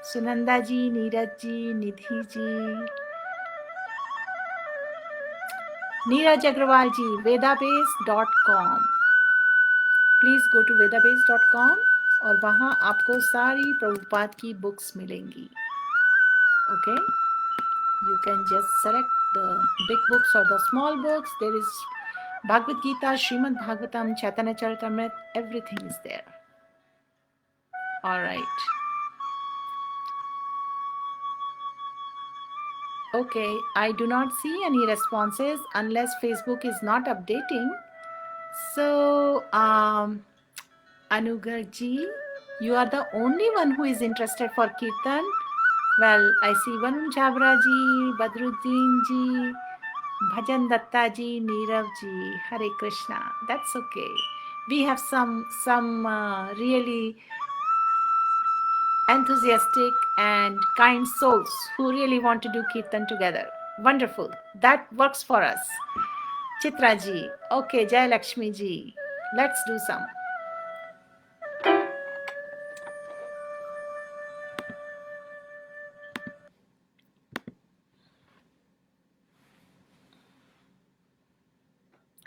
Sunanda ji, Neeraj ji, Nidhi ji, Neeraj Agarwal ji, vedabase.com। Please go to vedabase.com और वहाँ आपको सारी प्रभुपाद की books मिलेंगी। Okay, you can just select the big books और the small books. There is Bhagavad Gita, Srimad Bhagavatam, Chaitanya Charitamrita, everything is there. Alright, okay, I do not see any responses unless Facebook is not updating. So Anugar ji, you are the only one who is interested for Kirtan. Well, I see Varun Jhabra ji, Badruddin ji, Bhajan Datta ji, Neerav ji, Hare Krishna. That's okay. We have some really enthusiastic and kind souls who really want to do Kirtan together. Wonderful. That works for us. Chitra ji. Okay, Jai Lakshmi ji. Let's do some.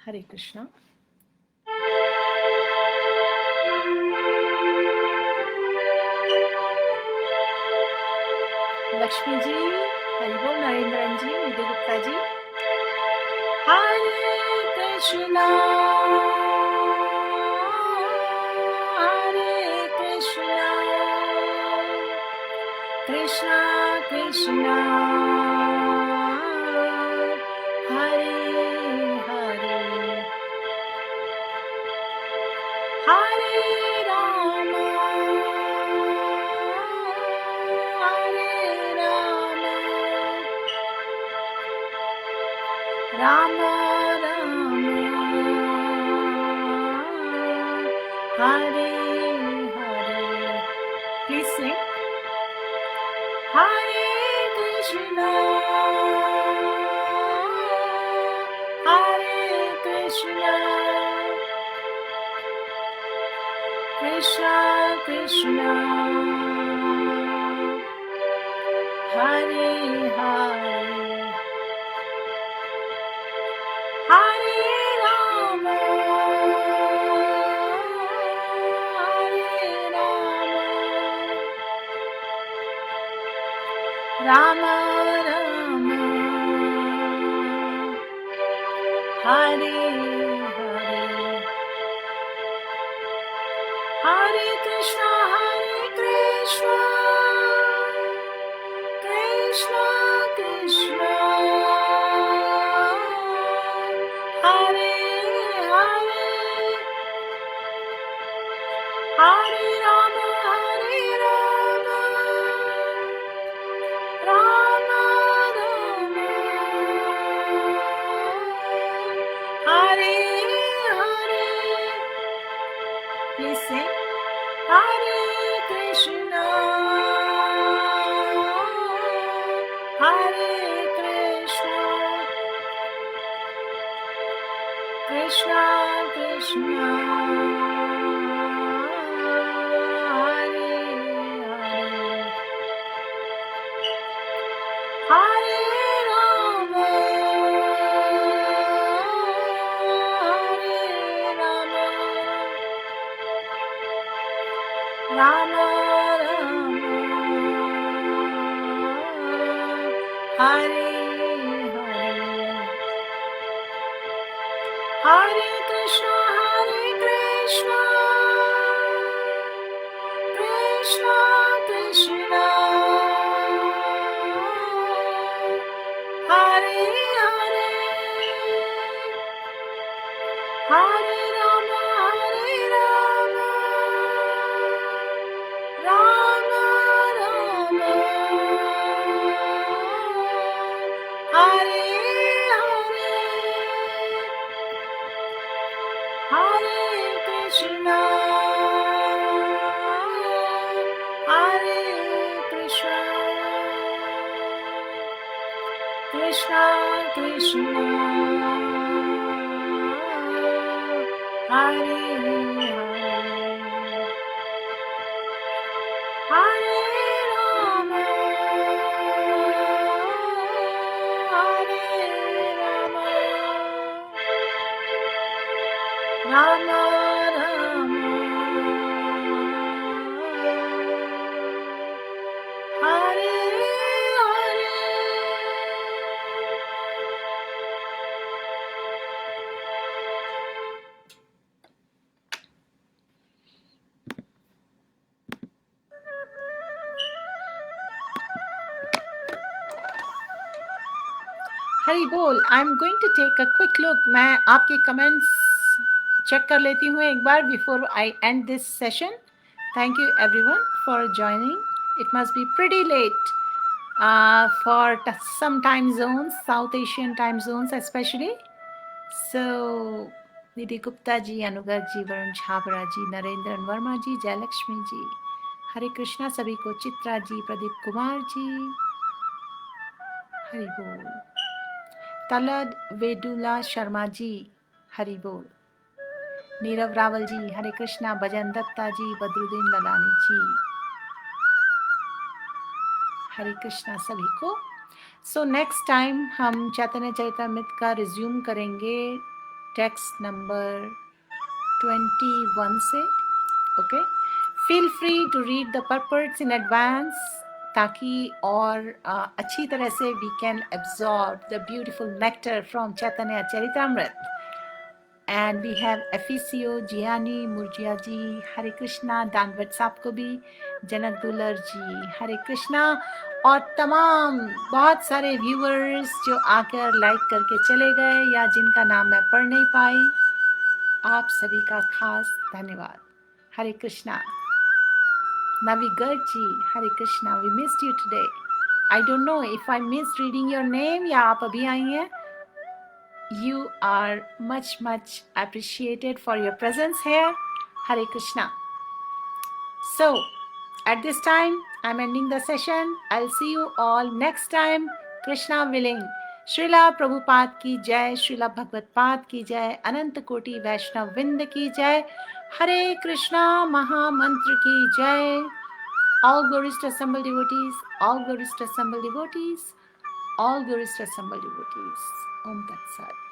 Hare Krishna. Lakshmi ji, Haribol, Narendran ji, Vijay Gupta ji. Hare Krishna Krishna Krishna Hare Hare, Hare Ram Ram Ram Hare Hare. Please sing. Krishna, Hare Krishna, Krishna Krishna, Hare Hare, Hare Rama, Hare Rama, Rama Rama, Hare Hare, Hare Krishna, Krishna Krishna, Hare Hare, Hare Rama, Rama Rama, Hare Hare. Please say Hare Krishna, Hare Krishna, Krishna Krishna, Hare Hare, Hare Rama, Hare Rama, Rama Rama, Hare Hare, Hare Krishna, Krishna Krishna, Hare Hare, Hare Rama, Rama Rama, Hare Hare, Hare Krishna, Hare Krishna, Krishna Krishna, Hare Hare, Hare Rama, Hare Rama, Rama Rama, Hare Hare. Hari बोल. I am going to take a quick look. मैं आपके comments check कर लेती हूँ एक बार before I end this session. Thank you everyone for joining. It must be pretty late for some time zones, South Asian time zones especially. So Nidhi Gupta ji, Anugar ji, Varun Chhabra ji, Narendran Verma ji, Jayalakshmi ji, Hare Krishna sabhi ko, Chitra ji, Pradeep Kumar ji, Hari Bol. Talad Vedula Sharma ji, Hari Bol. Neerav Rawal ji, Hare Krishna. Bhajan Datta ji, Badruddin Lalani ji, हरे कृष्णा सभी को. So next time हम चैतन्य चरितामृत का resume करेंगे text number 21 से. Okay, feel free to read the purports in advance ताकि और अच्छी तरह से we can absorb the beautiful nectar from Chaitanya Charitamrita. And we have Efisio, Jiani, Murjia ji, Hare Krishna, Danvat साहब को भी, जनक दुलर जी, हरे कृष्णा. और तमाम बहुत सारे व्यूअर्स जो आकर लाइक करके चले गए या जिनका नाम मैं पढ़ नहीं पाई, आप सभी का खास धन्यवाद. हरे Krishna. Navi Garg ji, Hare Krishna, we missed you today. I don't know if I missed reading your name या आप अभी आई हैं. You are much appreciated for your presence here. Hare Krishna. So, at this time, I'm ending the session. I'll see you all next time. Krishna willing. Srila Prabhupada की जय, श्रीला भगवत पाद की जय, अनंत कोटि वैष्णव विंद की जय, हरे कृष्णा महामंत्र की जय. All glories to assembled devotees, all glories to assembled devotees, all glories to assembled devotees. Om Tat Sat.